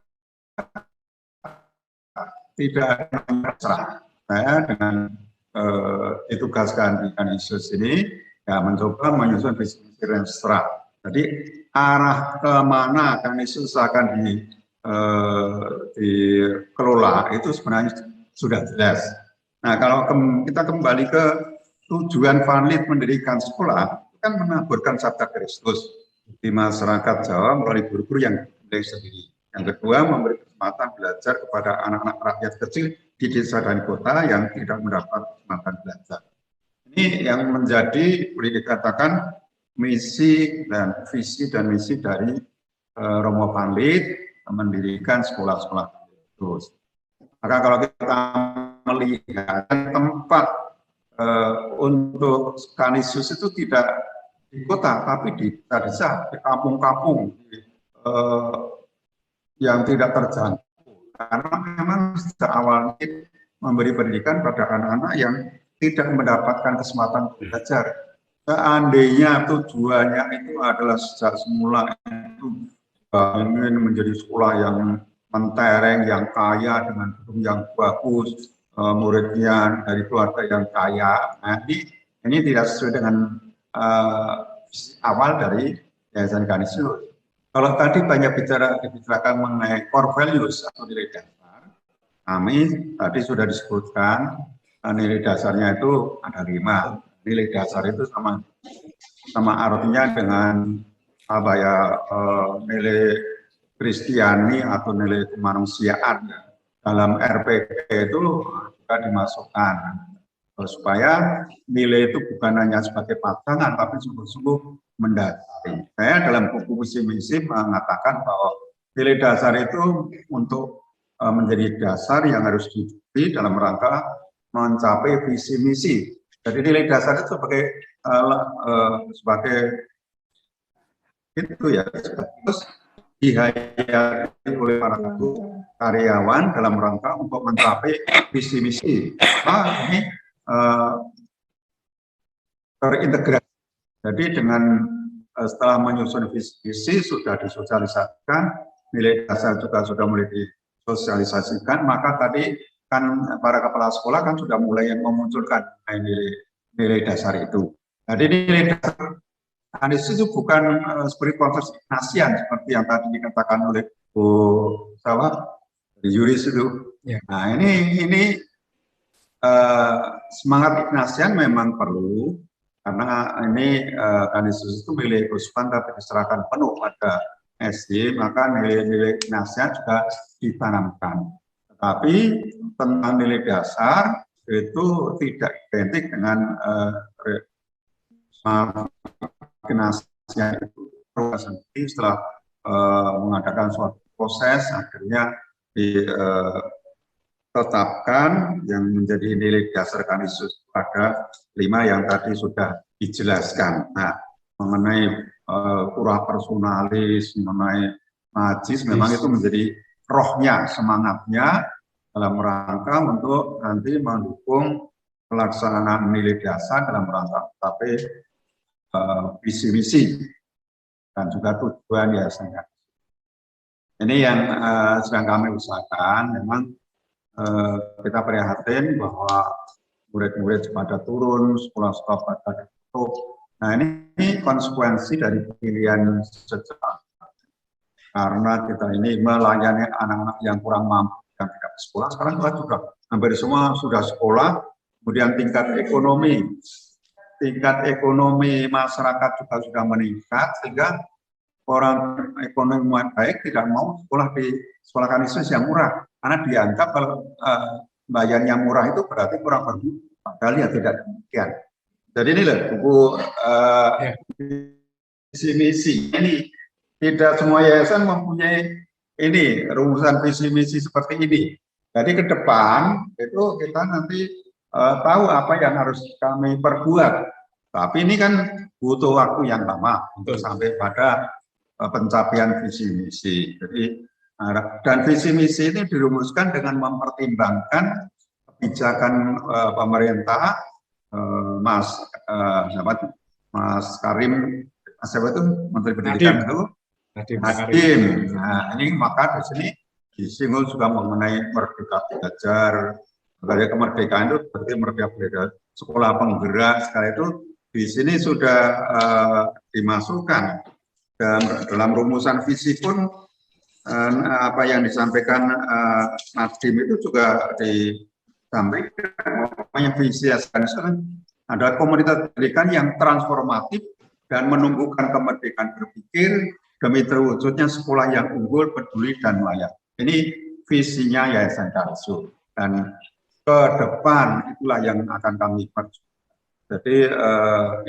tidak ada. Saya dengan ditugaskan di Canisius ini ya mencoba menyusun visi misi Renstra. Jadi arah kemana Canisius akan dikelola itu sebenarnya sudah jelas. Nah, kalau kita kembali ke tujuan Vanlit mendirikan sekolah, kan menaburkan sabda Kristus di masyarakat Jawa melalui guru-guru yang dimiliki sendiri. Yang kedua, memberi kesempatan belajar kepada anak-anak rakyat kecil di desa dan kota yang tidak mendapat kesempatan belajar. Ini yang menjadi boleh dikatakan misi dan visi dan misi dari Romo Vanlit mendirikan sekolah-sekolah Kristus. Maka kalau kita melihat tempat untuk Canisius itu tidak di kota, tapi di desa, di kampung-kampung yang tidak terjangkau. Karena memang sejak awal memberi pendidikan pada anak-anak yang tidak mendapatkan kesempatan belajar. Seandainya tujuannya itu adalah sejak semula itu ingin menjadi sekolah yang mentereng, yang kaya dengan gedung yang bagus, muridnya dari keluarga yang kaya. Nah, ini tidak sesuai dengan awal dari Yayasan Canisius. Kalau tadi banyak dibicarakan mengenai core values atau nilai dasar, kami tadi sudah disebutkan nilai dasarnya itu ada 5. Nilai dasar itu sama artinya dengan apa ya, nilai Kristiani atau nilai kemanusiaan. Dalam RPP itu juga dimasukkan supaya nilai itu bukan hanya sebagai pasangan tapi sungguh-sungguh mendasari. Saya dalam buku visi misi mengatakan bahwa nilai dasar itu untuk menjadi dasar yang harus diikuti dalam rangka mencapai visi misi. Jadi nilai dasar itu sebagai itu ya, terus dihayati oleh para karyawan dalam rangka untuk mencapai visi misi. Nah, ini terintegrasi. Jadi dengan setelah menyusun visi misi sudah disosialisasikan, nilai dasar juga sudah mulai disosialisasikan, maka tadi kan para kepala sekolah kan sudah mulai memunculkan nilai dasar itu. Jadi nilai dasar Canisius itu bukan seperti proses Ignatian seperti yang tadi dikatakan oleh Bu Sawah di Juris itu. Ya. Nah ini semangat Ignatian memang perlu karena ini Canisius itu milik Uspan tapi diserahkan penuh pada SD, maka nilai-nilai Ignatian juga ditanamkan. Tetapi tentang nilai dasar itu tidak identik dengan imaginasinya itu sendiri setelah mengadakan suatu proses akhirnya ditetapkan yang menjadi nilai dasar Kanisius ada 5 yang tadi sudah dijelaskan. Nah, mengenai curah personalis, mengenai najis, memang itu menjadi rohnya, semangatnya dalam rangka untuk nanti mendukung pelaksanaan nilai dasar dalam rangka tapi visi misi dan juga tujuan yayasan. Ini yang sedang kami usahakan. Memang kita prihatin bahwa murid-murid pada turun, sekolah-sekolah pada tutup. Nah, ini konsekuensi dari pilihan sejarah. Karena kita ini melayani anak-anak yang kurang mampu yang tidak sekolah. Sekarang kita juga hampir semua sudah sekolah. Kemudian tingkat ekonomi masyarakat juga sudah meningkat, sehingga orang ekonomi baik tidak mau sekolah di sekolah Kanisius yang murah, karena dianggap kalau bayarnya murah itu berarti kurang berguna. Padahal ya tidak demikian. Jadi ini loh buku visi misi. Ini tidak semua yayasan mempunyai ini rumusan visi misi seperti ini. Jadi ke depan itu kita nanti tahu apa yang harus kami perbuat. Tapi ini kan butuh waktu yang lama untuk sampai pada pencapaian visi misi. Jadi dan visi misi ini dirumuskan dengan mempertimbangkan kebijakan pemerintah, Mas Karim, siapa itu Menteri Pendidikan itu, Nadiem. Nah, ini maka di sini disinggung juga mengenai merdeka belajar. Dari kemerdekaan itu berarti merdeka belajar, sekolah penggerak. Sekali itu di sini sudah dimasukkan dalam rumusan visi pun apa yang disampaikan Nadiem itu juga disampaikan. Namanya visi yayasan adalah komunitas pendidikan yang transformatif dan menumbuhkan kemerdekaan berpikir demi terwujudnya sekolah yang unggul, peduli, dan layak. Ini visinya Yayasan Kanisius. Dan ke depan itulah yang akan kami perjuangkan. Jadi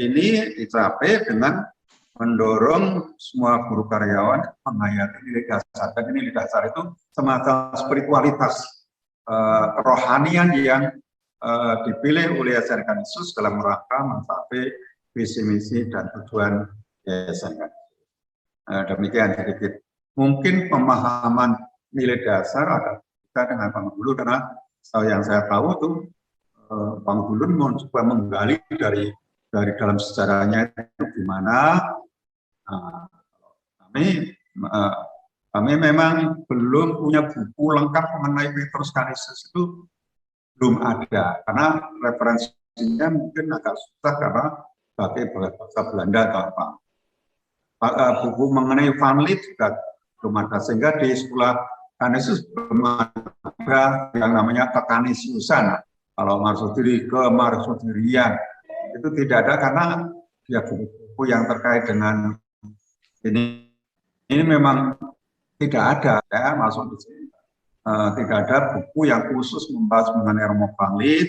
ini dicapai dengan mendorong semua guru karyawan menghayati nilai dasar. Dan nilai dasar itu semacam spiritualitas kerohanian yang dipilih oleh Yayasan Kanisius dalam rangka mencapai visi misi dan tujuan Yayasan Kanisius. Demikian sedikit. Mungkin pemahaman nilai dasar ada kita dengan Bang Gulun, karena yang saya tahu itu Bang Gulun mencoba menggali dari dalam sejarahnya itu gimana. Kami memang belum punya buku lengkap mengenai Petrus Kanisius, itu belum ada karena referensinya mungkin agak susah karena pakai bahasa Belanda atau apa. Buku mengenai Van Lith juga belum ada, sehingga di sekolah Kanisius belum ada yang namanya kekanisiusan. Kalau marsudiri, kemarsudirian itu tidak ada karena ya buku-buku yang terkait dengan ini memang tidak ada ya, masuk di sini. Tidak ada buku yang khusus membahas mengenai Romo Van Lith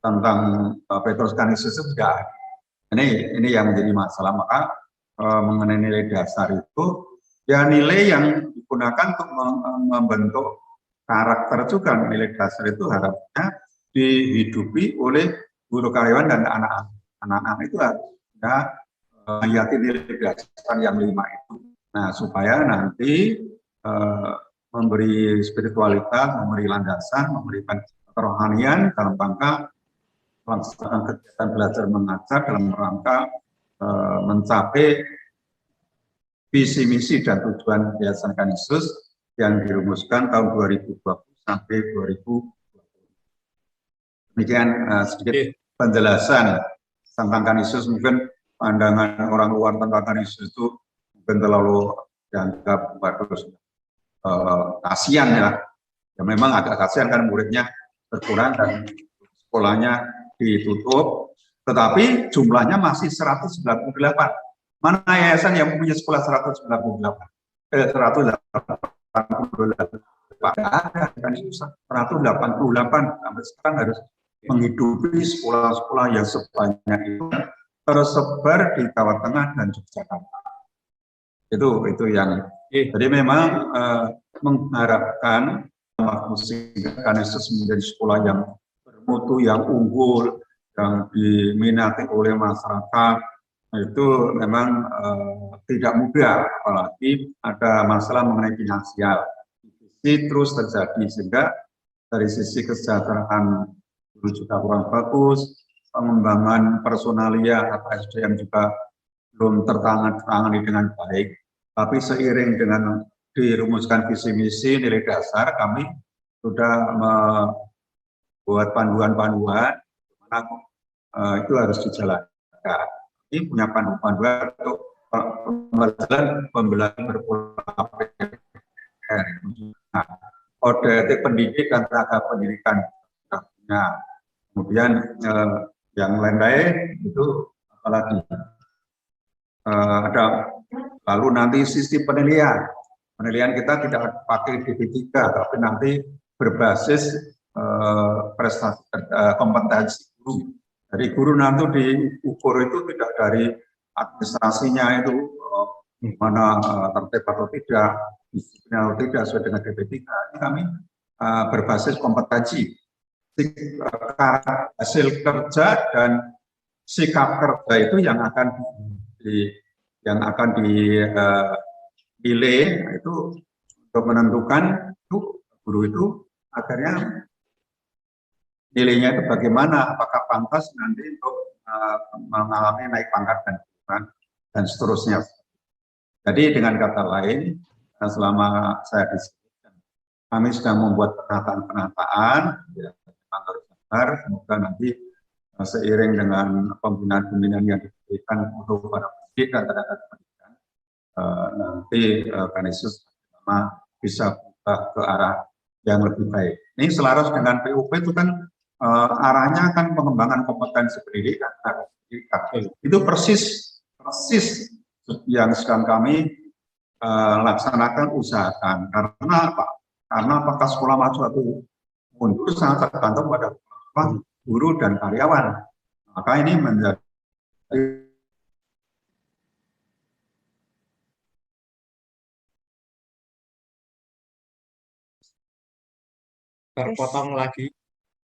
tentang Petrus Kanisius itu tidak ada. Ini yang menjadi masalah. Maka mengenai nilai dasar itu ya nilai yang digunakan untuk membentuk karakter juga. Nilai dasar itu harapnya dihidupi oleh guru karyawan dan anak-anak itu harusnya menghayati nilai dasar yang 5 itu. Nah, supaya nanti memberi spiritualitas, memberi landasan, memberikan kerohanian dalam rangka melaksanakan kegiatan belajar mengajar dalam rangka mencapai visi misi dan tujuan Yayasan Kanisius yang dirumuskan tahun 2020 sampai 2020. Demikian sedikit penjelasan tentang Kanisius. Mungkin pandangan orang luar tentang Kanisius itu mungkin terlalu dianggap bagus, kasihan ya. Ya memang agak kasihan kan muridnya berkurang dan sekolahnya ditutup, tetapi jumlahnya masih 198. Mana yayasan yang punya sekolah 198? 188. Ada kan susah. 188 sampai sekarang harus menghidupi sekolah-sekolah yang sebanyak itu tersebar di Jawa Tengah dan Yogyakarta. Itu yang jadi memang mengharapkan Kanisius menjadi sekolah yang bermutu, yang unggul, yang diminati oleh masyarakat, itu memang tidak mudah, apalagi ada masalah mengenai finansial. Ini terus terjadi, sehingga dari sisi kesejahteraan guru juga kurang bagus, pengembangan personalia atau SDM juga belum tertangani dengan baik. Tapi seiring dengan dirumuskan visi misi nilai dasar, kami sudah membuat panduan-panduan itu harus dijalankan. Ini punya panduan-panduan untuk pembelajaran berpola pikir. Nah, kode etik pendidik dan tenaga pendidikan. Nah, kemudian yang lain-lain itu apalagi ada. Lalu nanti sistem penilaian kita tidak pakai DP3, tapi nanti berbasis prestasi kompetensi guru. Dari guru nanti diukur itu tidak dari administrasinya itu mana tertib atau tidak, disiplin atau tidak sesuai dengan DP3. Ini kami berbasis kompetensi, hasil kerja dan sikap kerja itu yang akan dipilih itu untuk menentukan itu guru itu akhirnya nilainya itu bagaimana, apakah pantas nanti untuk mengalami naik pangkat dan seterusnya. Jadi dengan kata lain, selama saya di sini, kami sedang membuat penataan ya, kantor besar, semoga nanti seiring dengan pembinaan-pembinaan yang diberikan untuk para pendidik dan tenaga pendidikan, nanti Kanisius bisa berubah ke arah yang lebih baik. Ini selaras dengan PUP itu kan arahnya kan pengembangan kompetensi pendidikan. Itu persis yang sedang kami laksanakan, usahakan. Karena apa? Karena apakah sekolah maju atau mundur sangat tergantung pada guru dan karyawan. Maka ini menjadi terpotong lagi.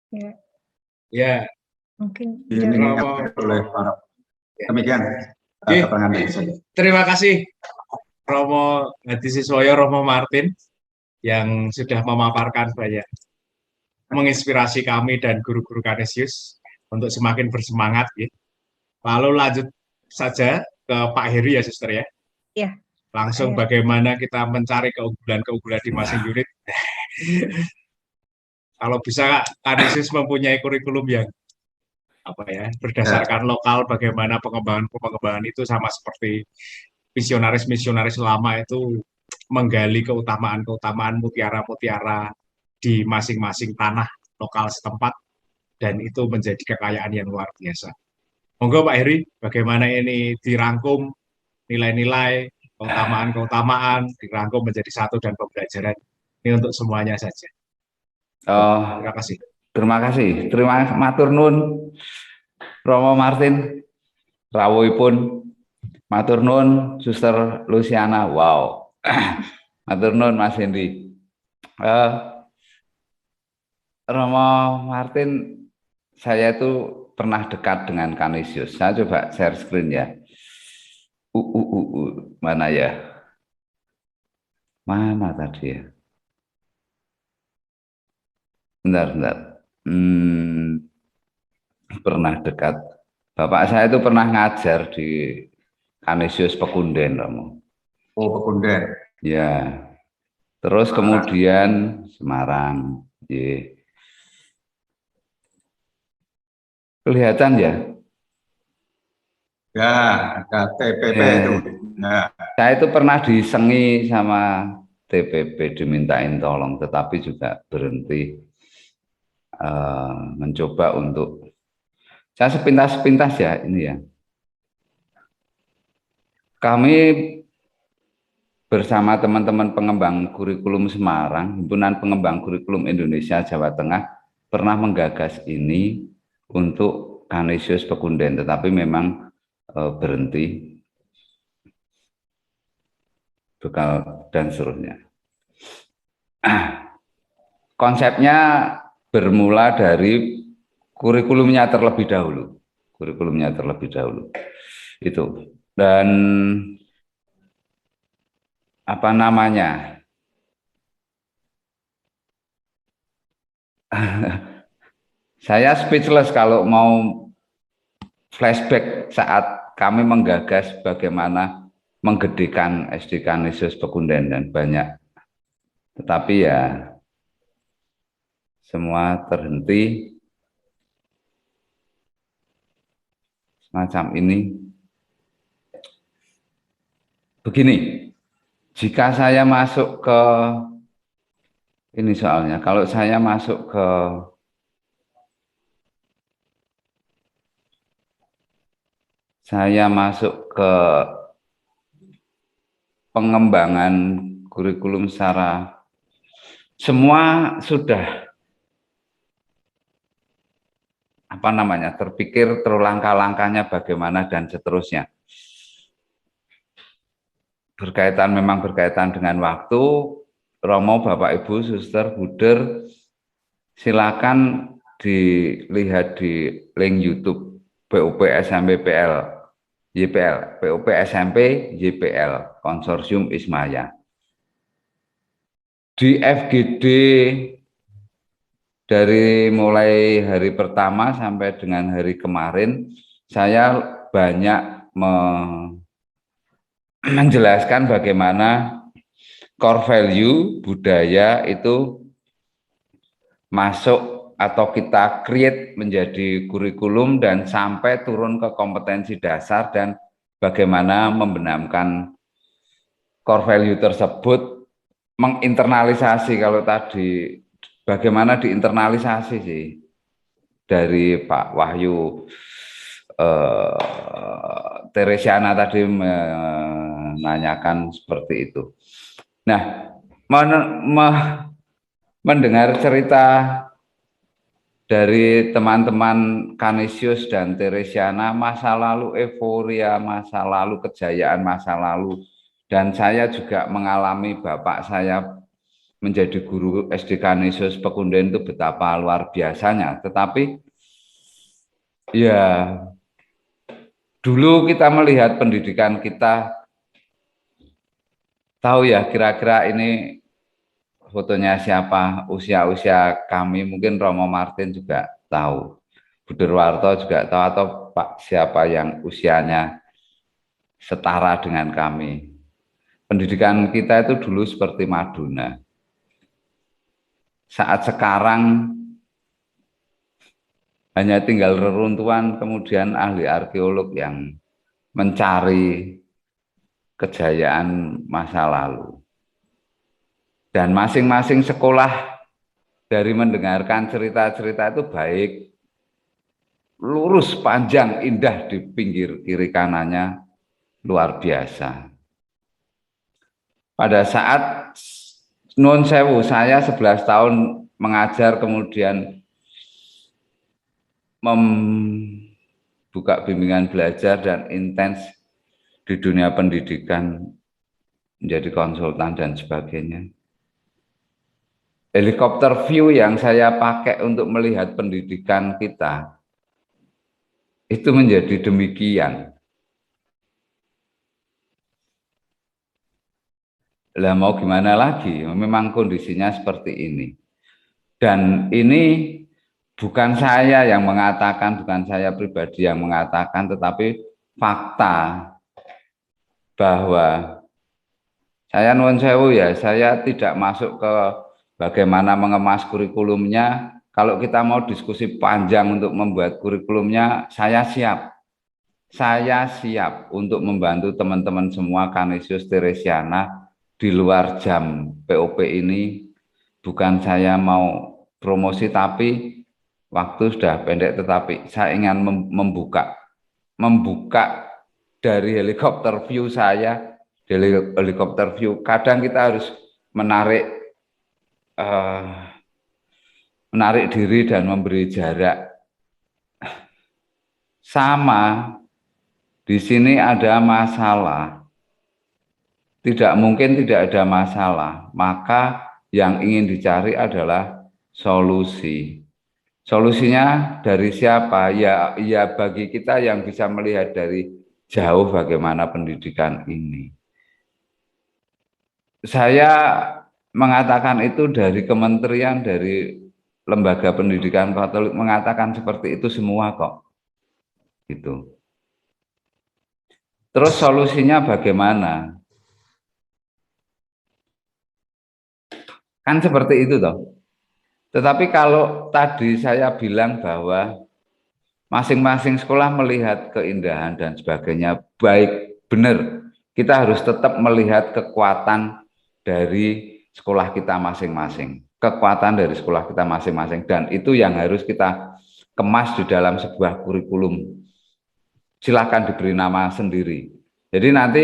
Ya. Ya. Mungkin oleh para demikian. Terima kasih Romo Hadisiswoyo, Romo Martin yang sudah memaparkan banyak, menginspirasi kami dan guru-guru Kanisius untuk semakin bersemangat. Ya. Lalu lanjut saja ke Pak Heri ya, Suster ya. Iya. Langsung bagaimana kita mencari keunggulan-keunggulan di masing unit. Kalau bisa Kanisius mempunyai kurikulum yang berdasarkan lokal, bagaimana pengembangan itu sama seperti misionaris lama itu menggali keutamaan mutiara-mutiara di masing-masing tanah lokal setempat, dan itu menjadi kekayaan yang luar biasa. Monggo Pak Heri, bagaimana ini dirangkum nilai-nilai, keutamaan dirangkum menjadi satu dan pembelajaran ini untuk semuanya saja. Terima kasih. Terima matur nuwun Romo Martin, rawuhipun. Matur nuwun Suster Luciana. Wow. Matur nuwun Mas Hendy. Romo Martin, saya itu pernah dekat dengan Kanisius. Saya coba share screen ya. Mana ya? Mana tadi ya? Bentar. Pernah dekat. Bapak saya itu pernah ngajar di Kanisius Pekunden, Romo. Oh, Pekunden. Ya. Terus kemudian Semarang. Ya. Kelihatan ya? Ya, ada TPP itu. Nah. Saya itu pernah disengi sama TPP, dimintain tolong, tetapi juga berhenti. Mencoba untuk saya sepintas ya ini ya. Kami bersama teman-teman pengembang kurikulum Semarang, Himpunan Pengembang Kurikulum Indonesia Jawa Tengah pernah menggagas ini untuk Kanisius Pekunden, tetapi memang berhenti, bekal dan seterusnya. Konsepnya bermula dari kurikulumnya terlebih dahulu, itu. Dan apa namanya, saya speechless kalau mau flashback saat kami menggagas bagaimana menggedekan SD Kanisius Pekunden dan banyak. Tetapi ya semua terhenti semacam ini. Begini, jika saya masuk ke ini soalnya, kalau saya masuk ke pengembangan kurikulum secara semua sudah apa namanya terpikir langkah-langkahnya bagaimana dan seterusnya. Memang berkaitan dengan waktu. Romo, Bapak Ibu, Suster, Buder, silakan dilihat di link YouTube PUP SMP PL YPL, PUP SMP YPL Konsorsium Ismaya. Di FGD dari mulai hari pertama sampai dengan hari kemarin, saya banyak menjelaskan bagaimana core value budaya itu masuk atau kita create menjadi kurikulum dan sampai turun ke kompetensi dasar dan bagaimana membenamkan core value tersebut, menginternalisasi. Kalau tadi bagaimana diinternalisasi sih dari Pak Wahyu Teresiana tadi menanyakan seperti itu. Nah, mendengar cerita dari teman-teman Kanisius dan Teresiana, masa lalu euforia, masa lalu kejayaan masa lalu, dan saya juga mengalami bapak saya menjadi guru SD Kanisius Pekunden itu betapa luar biasanya. Tetapi ya dulu kita melihat pendidikan kita, tahu ya kira-kira ini fotonya siapa, usia-usia kami, mungkin Romo Martin juga tahu, Buderwarto juga tahu, atau Pak siapa yang usianya setara dengan kami. Pendidikan kita itu dulu seperti Maduna. Saat sekarang hanya tinggal reruntuhan, kemudian ahli arkeolog yang mencari kejayaan masa lalu. Dan masing-masing sekolah dari mendengarkan cerita-cerita itu baik, lurus, panjang, indah di pinggir kiri kanannya, luar biasa. Pada saat Nun Sewu, saya 11 tahun mengajar, kemudian membuka bimbingan belajar dan intens di dunia pendidikan, menjadi konsultan dan sebagainya. Helikopter view yang saya pakai untuk melihat pendidikan kita itu menjadi demikian. Lah mau gimana lagi? Memang kondisinya seperti ini. Dan ini bukan saya yang mengatakan, bukan saya pribadi yang mengatakan, tetapi fakta bahwa saya nuwun sewu ya, saya tidak masuk ke bagaimana mengemas kurikulumnya. Kalau kita mau diskusi panjang untuk membuat kurikulumnya, saya siap. Saya siap untuk membantu teman-teman semua Kanisius Teresiana di luar jam POP ini. Bukan saya mau promosi, tapi waktu sudah pendek, tetapi saya ingin membuka dari helikopter view saya, dari helikopter view. Kadang kita harus menarik diri dan memberi jarak. Sama di sini ada masalah. Tidak mungkin tidak ada masalah. Maka yang ingin dicari adalah solusi. Solusinya dari siapa? Ya bagi kita yang bisa melihat dari jauh bagaimana pendidikan ini. Saya mengatakan itu dari kementerian, dari lembaga pendidikan Katolik mengatakan seperti itu semua kok. Gitu. Terus solusinya bagaimana? Kan seperti itu toh. Tetapi kalau tadi saya bilang bahwa masing-masing sekolah melihat keindahan dan sebagainya, baik, benar. Kita harus tetap melihat kekuatan dari sekolah kita masing-masing. Kekuatan dari sekolah kita masing-masing. Dan itu yang harus kita kemas di dalam sebuah kurikulum. Silakan diberi nama sendiri. Jadi nanti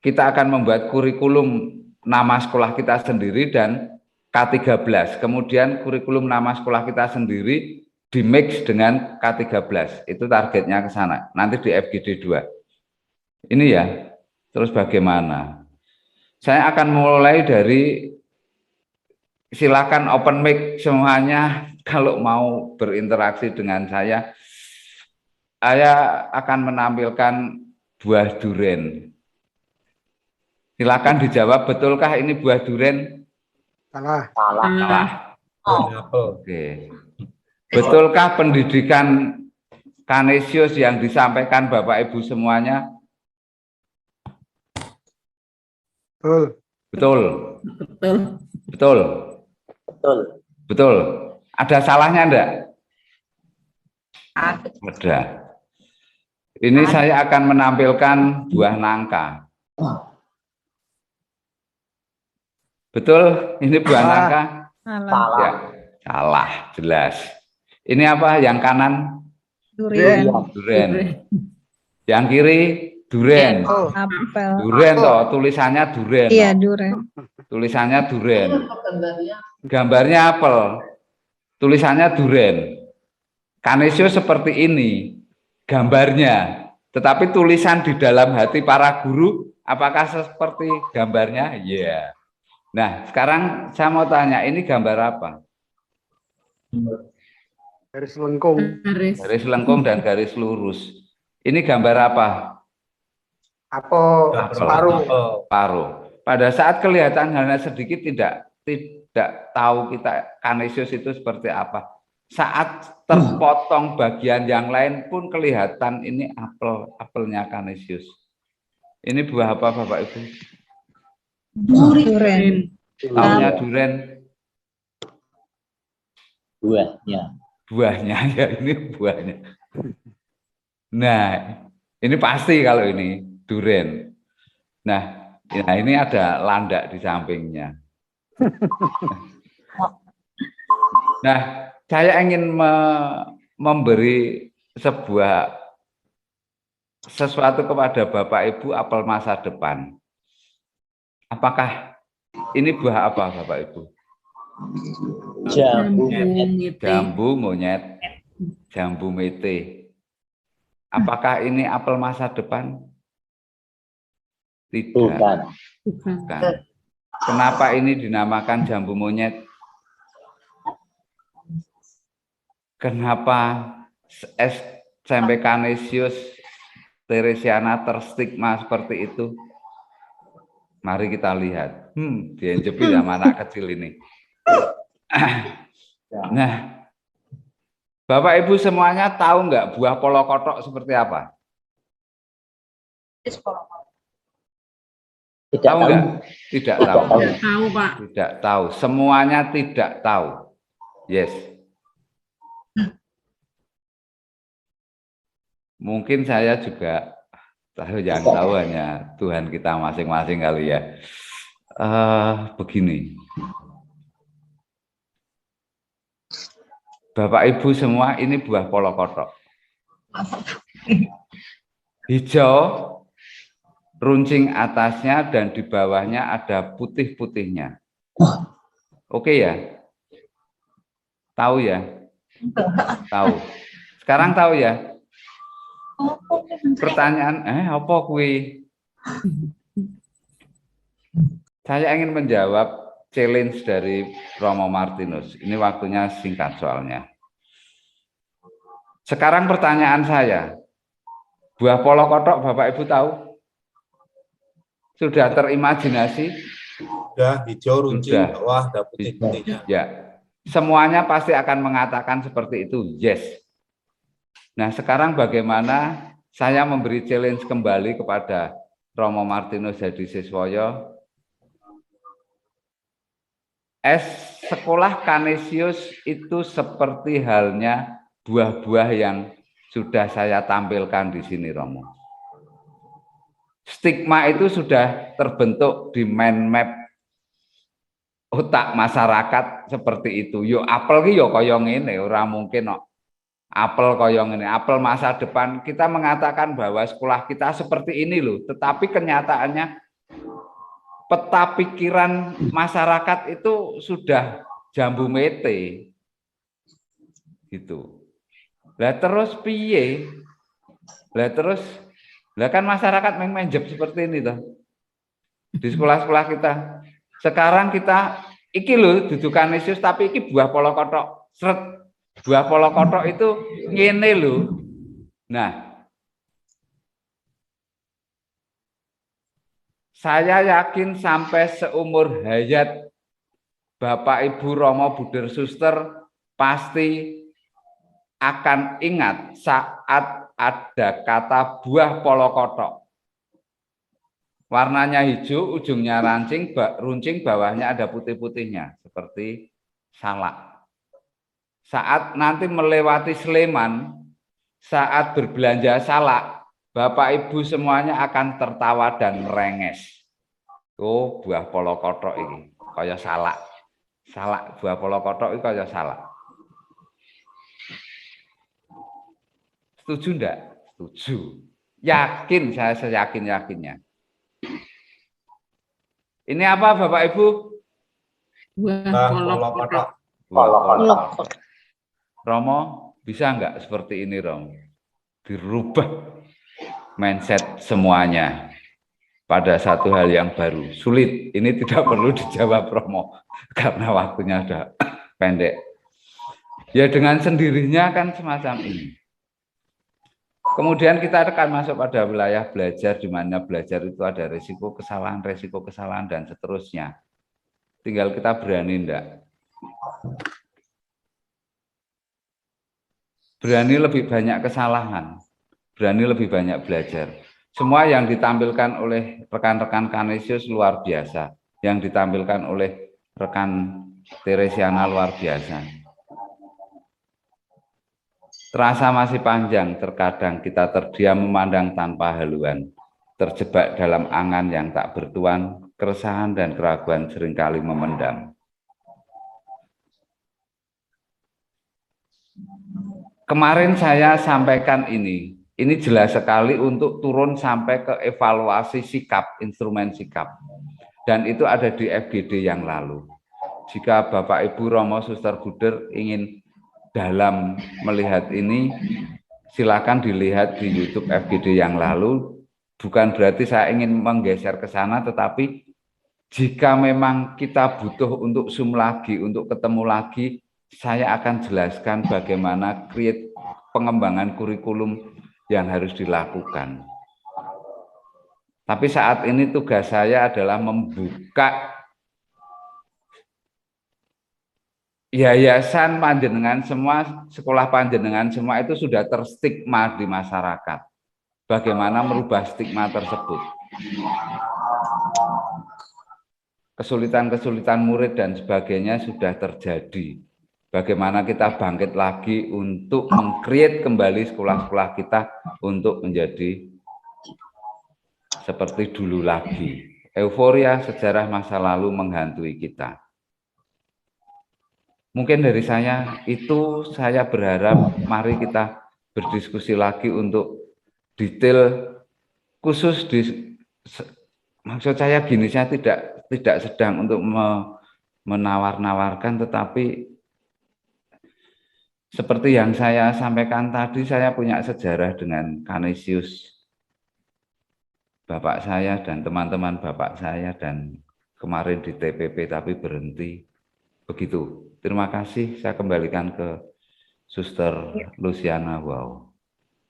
kita akan membuat kurikulum nama sekolah kita sendiri dan K13. Kemudian kurikulum nama sekolah kita sendiri di-mix dengan K13. Itu targetnya ke sana. Nanti di FGD 2. Ini ya. Terus bagaimana? Saya akan mulai dari silakan open mic semuanya kalau mau berinteraksi dengan saya akan menampilkan buah duren. Silakan dijawab, betulkah ini buah duren? Salah. Salah. Oke. Betulkah pendidikan Kanisius yang disampaikan Bapak Ibu semuanya? Betul. Betul. Betul. Betul. Betul. Betul. Ada salahnya enggak? Ada. Ini saya akan menampilkan buah nangka. Betul? Ini buah nangka? Salah. Ya, salah, jelas. Ini apa? Yang kanan? Durian. Duren. Yang kiri? Duren. Oh. Apel. Duren toh, tulisannya duren. Iya, durian. Tulisannya duren. Gambarnya apel. Tulisannya duren. Kanisius seperti ini gambarnya. Tetapi tulisan di dalam hati para guru apakah seperti gambarnya? Iya. Nah, sekarang saya mau tanya, ini gambar apa? Garis lengkung. Garis lengkung dan garis lurus. Ini gambar apa? Apel. Separuh. Paruh. Pada saat kelihatan hanya sedikit tidak tahu kita Kanisius itu seperti apa. Saat terpotong bagian yang lain pun kelihatan ini apelnya Kanisius. Ini buah apa Bapak Ibu? Durian. Taunya duren. Buahnya. Buahnya ya, ini buahnya. Nah, ini pasti kalau ini duren. Nah, ini ada landak di sampingnya. Nah, saya ingin memberi sesuatu kepada Bapak Ibu apel masa depan. Apakah ini buah apa Bapak Ibu? Jambu. Jambu monyet, jambu mete. Apakah ini apel masa depan? Tidak. Bukan. Bukan. Kenapa ini dinamakan jambu monyet? Kenapa SMP Kanisius Teresiana terstigma seperti itu? Mari kita lihat. Dienjepi sama anak kecil ini. Nah, Bapak Ibu semuanya tahu nggak buah polokotok seperti apa? Tidak Tahu tahu. nggak? Tidak tahu. Tidak tahu, Pak. Tidak tahu. Semuanya tidak tahu. Yes. Mungkin saya juga tahu, yang tahu hanya Tuhan kita masing-masing kali ya. Begini. Bapak Ibu semua, ini buah polokotok. Hijau, runcing atasnya dan di bawahnya ada putih-putihnya. Oke ya? Tahu ya? Tahu. Sekarang tahu ya? Pertanyaan, apa kuwi? Saya ingin menjawab challenge dari Romo Martinus. Ini waktunya singkat soalnya. Sekarang pertanyaan saya, buah polokotok Bapak Ibu tahu? Sudah terimajinasi? Sudah hijau, runcing, Sudah. bawah, ada putih-putihnya. Ya, semuanya pasti akan mengatakan seperti itu, yes. Nah, sekarang bagaimana saya memberi challenge kembali kepada Romo Martinus Hadi Siswoyo. Sekolah Kanisius itu seperti halnya buah-buah yang sudah saya tampilkan di sini, Romo. Stigma itu sudah terbentuk di mind map otak masyarakat seperti itu. Yo apel ki yo kaya ngene, ora mungkin kok. Apel kaya ngene, apel masa depan. Kita mengatakan bahwa sekolah kita seperti ini loh, tetapi kenyataannya peta pikiran masyarakat itu sudah jambu mete. Gitu. Lah terus piye? Lah kan masyarakat menjeb seperti ini toh. Di sekolah-sekolah kita. Sekarang kita iki lho dudu Kanisius tapi iki buah polokotok. Sret. Buah polokotok itu ngene lho. Nah, saya yakin sampai seumur hayat Bapak Ibu Romo Buder Suster pasti akan ingat saat ada kata buah polokotok. Warnanya hijau, ujungnya runcing, bawahnya ada putih-putihnya, seperti salak. Saat nanti melewati Sleman, saat berbelanja salak, Bapak Ibu semuanya akan tertawa dan merenges. Oh, buah polokotok ini, kaya salak. Salak, buah polokotok itu kaya salak. Setuju enggak? Setuju. Yakin, saya seyakin-yakinnya. Ini apa Bapak Ibu? Buah polokotok. Buah polokotok. Romo, bisa enggak seperti ini Romo? Dirubah mindset semuanya pada satu hal yang baru. Sulit, ini tidak perlu dijawab Romo, karena waktunya sudah pendek. Ya dengan sendirinya kan semacam ini. Kemudian kita akan masuk pada wilayah belajar, di mana belajar itu ada resiko kesalahan, dan seterusnya. Tinggal kita berani enggak. Berani lebih banyak kesalahan, berani lebih banyak belajar. Semua yang ditampilkan oleh rekan-rekan Kanisius luar biasa, yang ditampilkan oleh rekan Teresiana luar biasa. Terasa masih panjang, terkadang kita terdiam memandang tanpa haluan, terjebak dalam angan yang tak bertuan, keresahan dan keraguan seringkali memendam. Kemarin saya sampaikan ini jelas sekali untuk turun sampai ke evaluasi sikap, instrumen sikap. Dan itu ada di FGD yang lalu. Jika Bapak Ibu Romo Suster Buder ingin dalam melihat ini, silakan dilihat di YouTube FGD yang lalu. Bukan berarti saya ingin menggeser ke sana, tetapi jika memang kita butuh untuk Zoom lagi, untuk ketemu lagi, saya akan jelaskan bagaimana pengembangan kurikulum yang harus dilakukan. Tapi saat ini tugas saya adalah membuka yayasan panjenengan semua, sekolah panjenengan semua itu sudah terstigma di masyarakat. Bagaimana merubah stigma tersebut? Kesulitan-kesulitan murid dan sebagainya sudah terjadi. Bagaimana kita bangkit lagi untuk meng-create kembali sekolah-sekolah kita untuk menjadi seperti dulu lagi. Euforia sejarah masa lalu menghantui kita. Mungkin dari saya itu, saya berharap mari kita berdiskusi lagi untuk detail khusus maksud saya gini, saya tidak sedang untuk menawar-nawarkan, tetapi seperti yang saya sampaikan tadi, saya punya sejarah dengan Canisius, bapak saya dan teman-teman bapak saya, dan kemarin di TPP tapi berhenti. Begitu. Terima kasih, saya kembalikan ke Suster Luciana. Wow.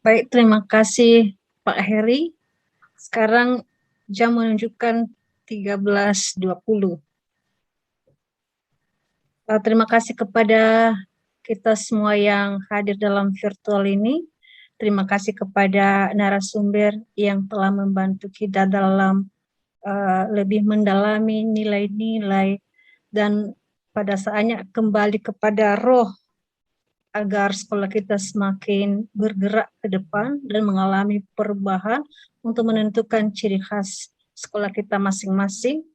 Baik, terima kasih Pak Heri. Sekarang jam menunjukkan 13.20. Terima kasih kepada kita semua yang hadir dalam virtual ini. Terima kasih kepada narasumber yang telah membantu kita dalam lebih mendalami nilai-nilai dan pada saatnya kembali kepada roh agar sekolah kita semakin bergerak ke depan dan mengalami perubahan untuk menentukan ciri khas sekolah kita masing-masing.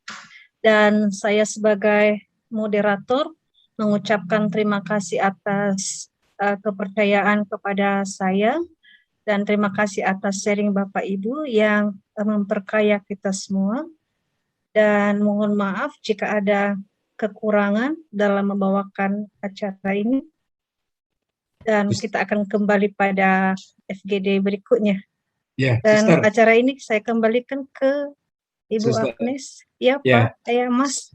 Dan saya sebagai moderator mengucapkan terima kasih atas kepercayaan kepada saya dan terima kasih atas sharing Bapak Ibu yang memperkaya kita semua. Dan mohon maaf jika ada kekurangan dalam membawakan acara ini. Dan kita akan kembali pada FGD berikutnya. Ya, Dan Sister. acara ini saya kembalikan ke Ibu Suster. Agnes. Ya, Ya. Pak, ya Mas.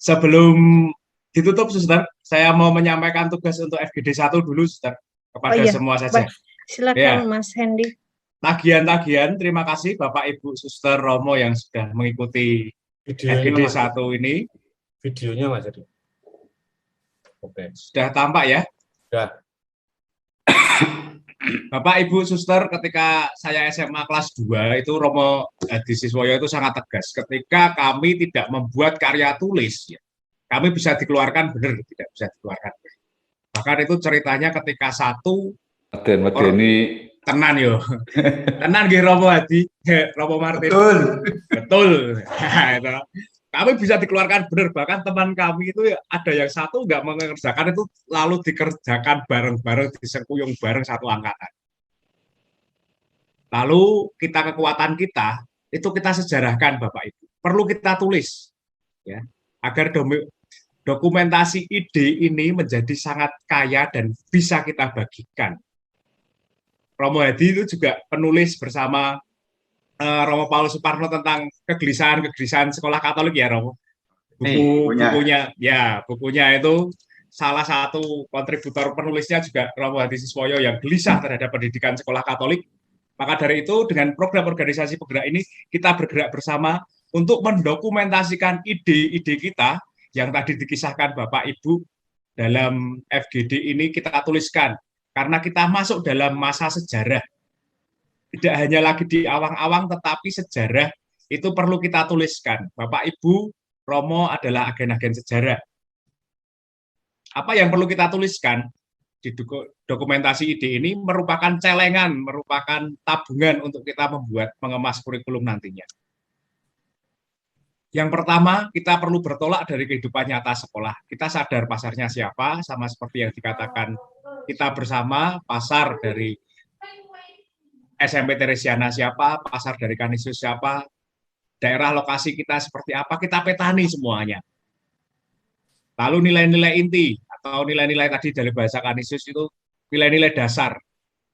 Sebelum ditutup, Suster, saya mau menyampaikan tugas untuk FGD 1 dulu, Suster, kepada semua saja. Baik. Silakan Mas Hendy. Tagihan-tagihan, terima kasih Bapak Ibu Suster Romo yang sudah mengikuti FGD 1 ini. Videonya Mas Edi. Oke. Sudah tampak ya? Sudah. Bapak Ibu Suster, ketika saya SMA kelas 2 itu Romo Hadi Siswoyo itu sangat tegas. Ketika kami tidak membuat karya tulis, ya, kami bisa dikeluarkan benar, tidak bisa dikeluarkan. Bahkan itu ceritanya ketika satu Medeni tenan yo. Tenan nggih Romo Hadi, Romo Martin. Betul. Kami bisa dikeluarkan benar, bahkan teman kami itu ada yang satu nggak mengerjakan itu lalu dikerjakan bareng-bareng, disengkuyung bareng satu angkatan. Lalu kekuatan kita itu kita sejarahkan Bapak Ibu. Perlu kita tulis ya, agar dokumentasi ide ini menjadi sangat kaya dan bisa kita bagikan. Romo Hadi itu juga penulis bersama Romo Paulus Suparno tentang kegelisahan sekolah Katolik ya Romo. Bukunya itu salah satu kontributor penulisnya juga Romo Hadi Siswoyo yang gelisah terhadap pendidikan sekolah Katolik. Maka dari itu dengan program organisasi penggerak ini kita bergerak bersama untuk mendokumentasikan ide-ide kita yang tadi dikisahkan Bapak Ibu dalam FGD ini kita tuliskan karena kita masuk dalam masa sejarah. Tidak hanya lagi di awang-awang, tetapi sejarah itu perlu kita tuliskan. Bapak, Ibu, Romo adalah agen-agen sejarah. Apa yang perlu kita tuliskan di dokumentasi ide ini merupakan celengan, merupakan tabungan untuk kita mengemas kurikulum nantinya. Yang pertama, kita perlu bertolak dari kehidupan nyata sekolah. Kita sadar pasarnya siapa, sama seperti yang dikatakan kita bersama, pasar dari SMP Teresiana siapa, pasar dari Canisius siapa, daerah lokasi kita seperti apa, kita petani semuanya. Lalu nilai-nilai inti atau nilai-nilai tadi dari bahasa Canisius itu nilai-nilai dasar,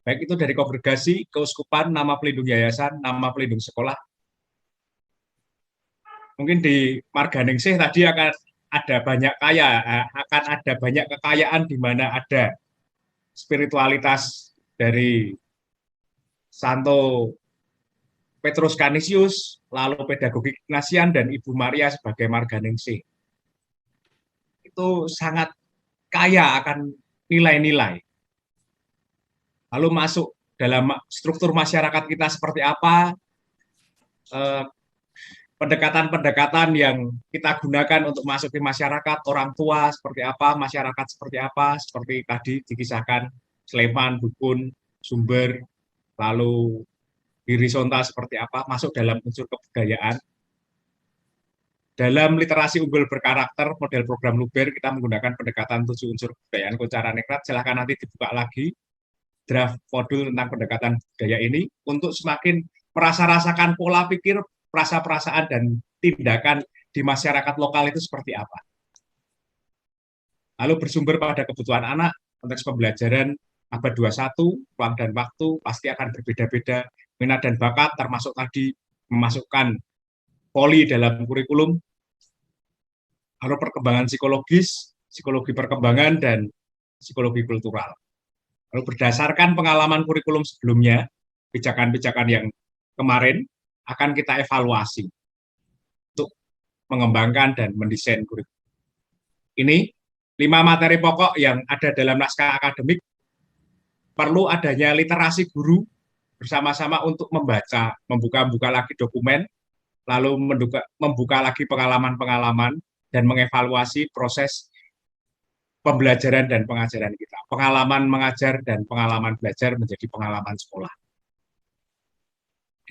baik itu dari kongregasi, keuskupan, nama pelindung yayasan, nama pelindung sekolah. Mungkin di Marganingsih tadi akan ada banyak kekayaan di mana ada spiritualitas dari Santo Petrus Canisius, lalu pedagogi Ignatian dan Ibu Maria sebagai Marganingsih. Itu sangat kaya akan nilai-nilai. Lalu masuk dalam struktur masyarakat kita seperti apa, pendekatan-pendekatan yang kita gunakan untuk masuk ke masyarakat, orang tua seperti apa, masyarakat seperti apa, seperti tadi dikisahkan Sleman, Dukun, Sumber, lalu Diri Sonta seperti apa, masuk dalam unsur kebudayaan. Dalam literasi unggul berkarakter, model program Luber, kita menggunakan pendekatan 7 unsur kebudayaan Kocara Nekrat. Silahkan nanti dibuka lagi draft modul tentang pendekatan budaya ini, untuk semakin merasa-rasakan pola pikir, perasaan dan tindakan di masyarakat lokal itu seperti apa. Lalu bersumber pada kebutuhan anak, konteks pembelajaran abad 21, ruang dan waktu pasti akan berbeda-beda, minat dan bakat termasuk tadi memasukkan poli dalam kurikulum, lalu perkembangan psikologis, psikologi perkembangan, dan psikologi kultural. Lalu berdasarkan pengalaman kurikulum sebelumnya, pijakan-pijakan yang kemarin akan kita evaluasi untuk mengembangkan dan mendesain kurikulum. Ini 5 materi pokok yang ada dalam naskah akademik. Perlu adanya literasi guru bersama-sama untuk membaca, membuka lagi dokumen, lalu membuka lagi pengalaman-pengalaman, dan mengevaluasi proses pembelajaran dan pengajaran kita. Pengalaman mengajar dan pengalaman belajar menjadi pengalaman sekolah.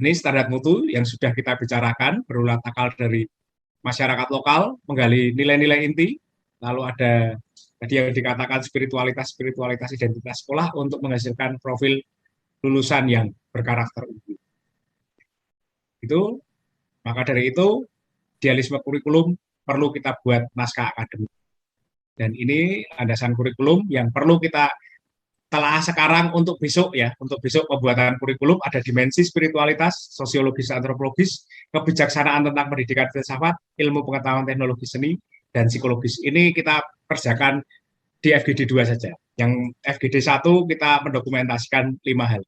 Ini standar mutu yang sudah kita bicarakan, berulang akal dari masyarakat lokal, menggali nilai-nilai inti, lalu ada tadi yang dikatakan spiritualitas identitas sekolah untuk menghasilkan profil lulusan yang berkarakter unggul. Itu, maka dari itu, idealisme kurikulum perlu kita buat naskah akademik. Dan ini landasan kurikulum yang perlu kita telah sekarang untuk besok ya, untuk besok pembuatan kurikulum ada dimensi spiritualitas, sosiologis, antropologis, kebijaksanaan tentang pendidikan filsafat, ilmu pengetahuan teknologi seni, dan psikologis. Ini kita kerjakan di FGD 2 saja. Yang FGD 1 kita mendokumentasikan 5 hal.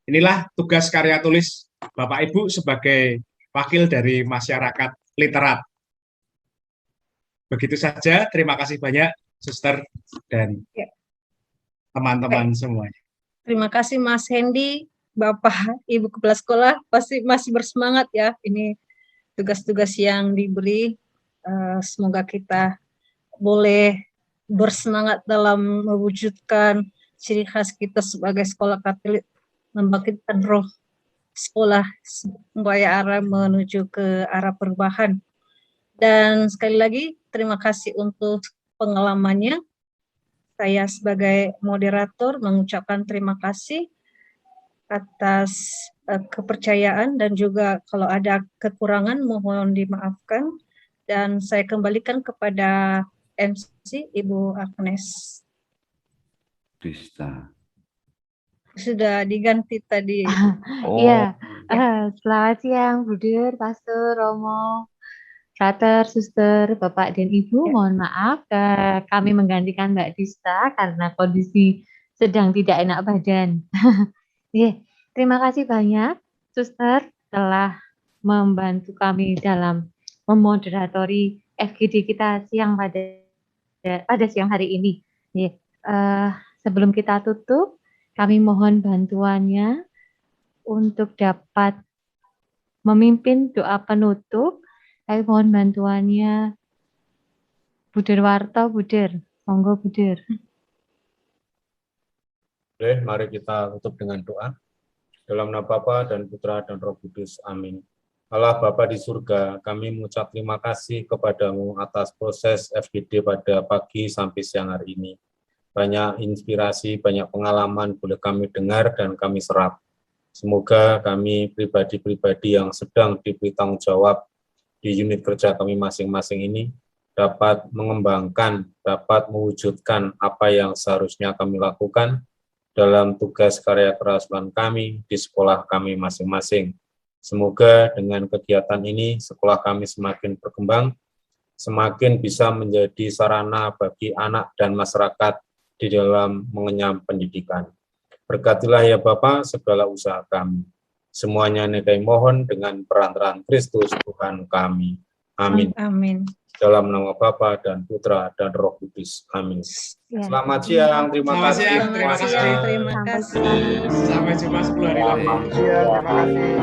Inilah tugas karya tulis Bapak Ibu sebagai wakil dari masyarakat literat. Begitu saja, terima kasih banyak Suster dan teman-teman semuanya. Terima kasih Mas Hendy, Bapak Ibu Kepala Sekolah, pasti masih bersemangat ya. Ini tugas-tugas yang diberi. Semoga kita boleh bersemangat dalam mewujudkan ciri khas kita sebagai sekolah Katolik, membangkitkan roh sekolah supaya arah menuju ke arah perubahan. Dan sekali lagi terima kasih untuk pengalamannya. Saya sebagai moderator mengucapkan terima kasih atas kepercayaan dan juga kalau ada kekurangan mohon dimaafkan. Dan saya kembalikan kepada MC Ibu Agnes. Krista. Sudah diganti tadi. Iya, selamat siang Budir, Pastor, Romo, Frater, Suster, Bapak dan Ibu. Mohon maaf kami menggantikan Mbak Dista karena kondisi sedang tidak enak badan. Terima kasih banyak Suster telah membantu kami dalam memoderatori FGD kita pada siang hari ini. Sebelum kita tutup, kami mohon bantuannya untuk dapat memimpin doa penutup. Kami mohon bantuannya Budir Warto, Budir. Monggo Budir. Oke, mari kita tutup dengan doa. Dalam nama Bapa dan Putra dan Roh Kudus. Amin. Allah Bapa di surga, kami mengucap terima kasih kepadamu atas proses FGD pada pagi sampai siang hari ini. Banyak inspirasi, banyak pengalaman boleh kami dengar dan kami serap. Semoga kami pribadi-pribadi yang sedang diberi tanggung jawab di unit kerja kami masing-masing ini dapat mengembangkan, dapat mewujudkan apa yang seharusnya kami lakukan dalam tugas karya kerasulan kami di sekolah kami masing-masing. Semoga dengan kegiatan ini sekolah kami semakin berkembang, semakin bisa menjadi sarana bagi anak dan masyarakat di dalam mengenyam pendidikan. Berkatilah ya Bapa segala usaha kami. Semuanya kami mohon dengan perantaraan Kristus Tuhan kami. Amin. Amin. Dalam nama Bapa dan Putra dan Roh Kudus. Amin. Selamat siang, terima kasih. Terima kasih. Terima kasih. Sampai jumpa 10 hari lagi. Terima kasih.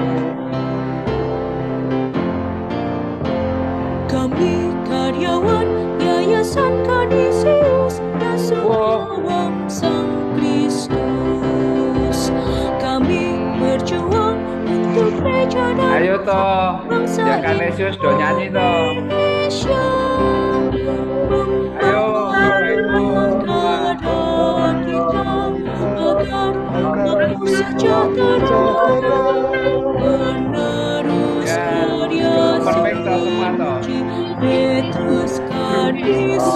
Kami karyawan Yayasan Kanisius dan Sumawang Sang Kristus. Kami berjuang untuk gereja dan Ayo toh, bangsa ya Kanisius do nyanyi toh. Indonesia. Ayo, Keadaan kita agar mampu sejahtera menerus karya suci Petrus Kanisius.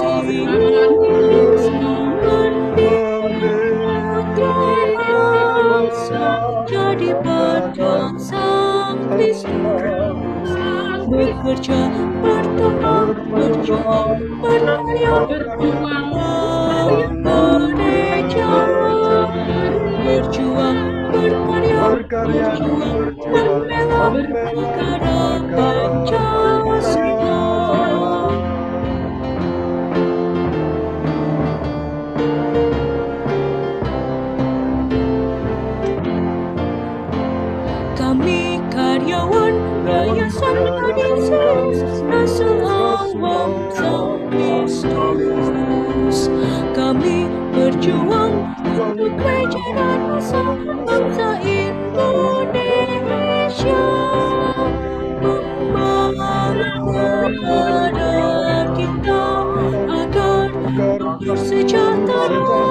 berjuang Sang Kristus, bekerja, berdoa, berjuang, berkarya, berjuang gereja, berjuang, berkarya, berjuang, membela negara Pancasila. Kami karyawan Yayasan Ganesis Nasional Bangsa Kristus. Kami berjuang untuk gereja dan masa bangsa Indonesia, membangun negara kita agar bersejahtera,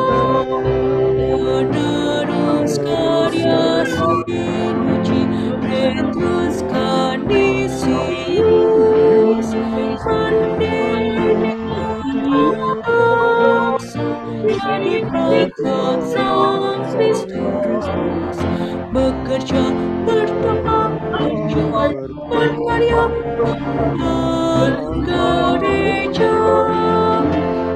menerus karya Sinuci Petrus Canisius, mendidik bangsa jadi berkat Sang Kristus, bekerja, berdoa, berjuang, berkarya, membangun gereja,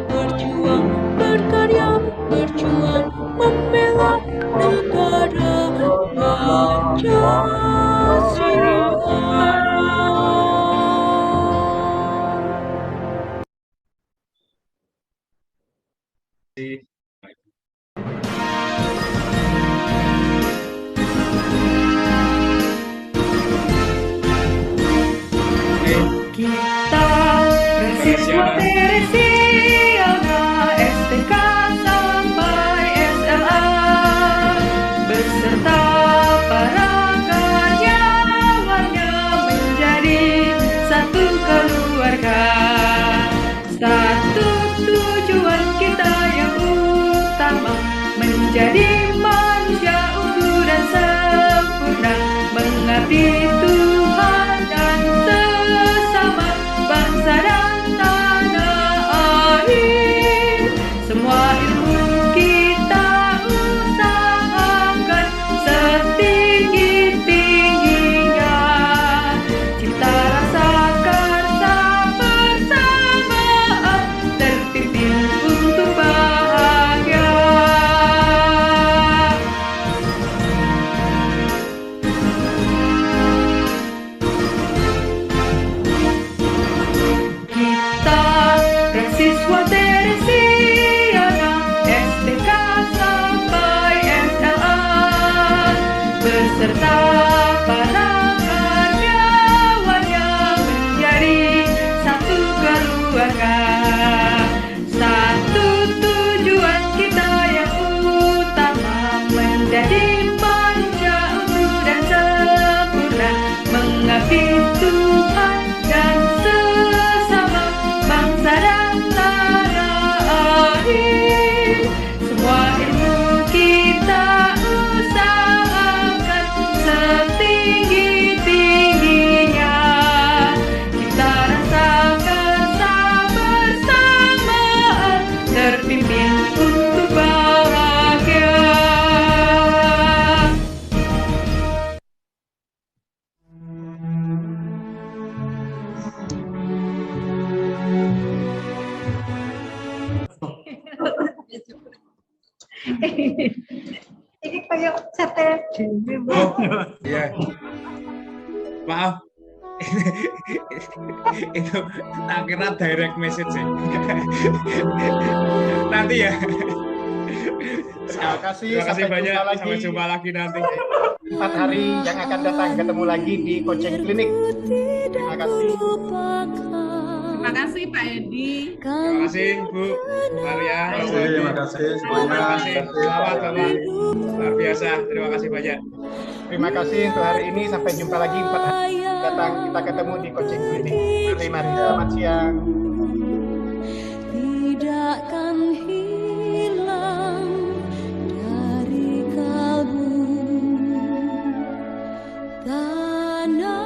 berjuang, berkarya, berjuang, membela negara Kita bersiswa Teresiana STK sampai SLA, beserta para karyawannya menjadi satu keluarga. Satu tujuan kita yang utama, menjadi manusia utuh dan sempurna, mengabdi Tuhan dan sesama, bangsa dan tanah air. Semua ilmu kita usahakan setinggi-tingginya, cipta rasa karsa bersamaan, terpimpin untuk bahagia. Kita bersiswa Teresiana STK sampai SLA, beserta para karyawannya menjadi satu keluarga. Satu tujuan kita yang utama, menjadi manusia utuh dan sempurna, mengabdi Tuhan dan sesama, bangsa dan tanah air. Semua ilmu kita usahakan setinggi-tingginya, kita rasakan bersamaan, terpimpin untuk bahagia. Ini kayak sate Oh, iya. Maaf. Itu tak kira direct message sih. Nanti ya. Terima kasih. Terima kasih Sampai banyak. jumpa lagi. Sampai jumpa lagi nanti. 4 hari yang akan datang ketemu lagi di Coaching Clinic. Terima kasih. Terima kasih Pak Edi. Terima kasih Bu Maria. Terima kasih semuanya. Terima kasih. Selamat Bapak. Luar biasa. Terima kasih banyak. Terima kasih untuk hari ini. Sampai jumpa lagi 4 hari datang. Kita ketemu di Coaching Clinic. Mari. Selamat siang. Tidak akan hilang dari kalbu tanah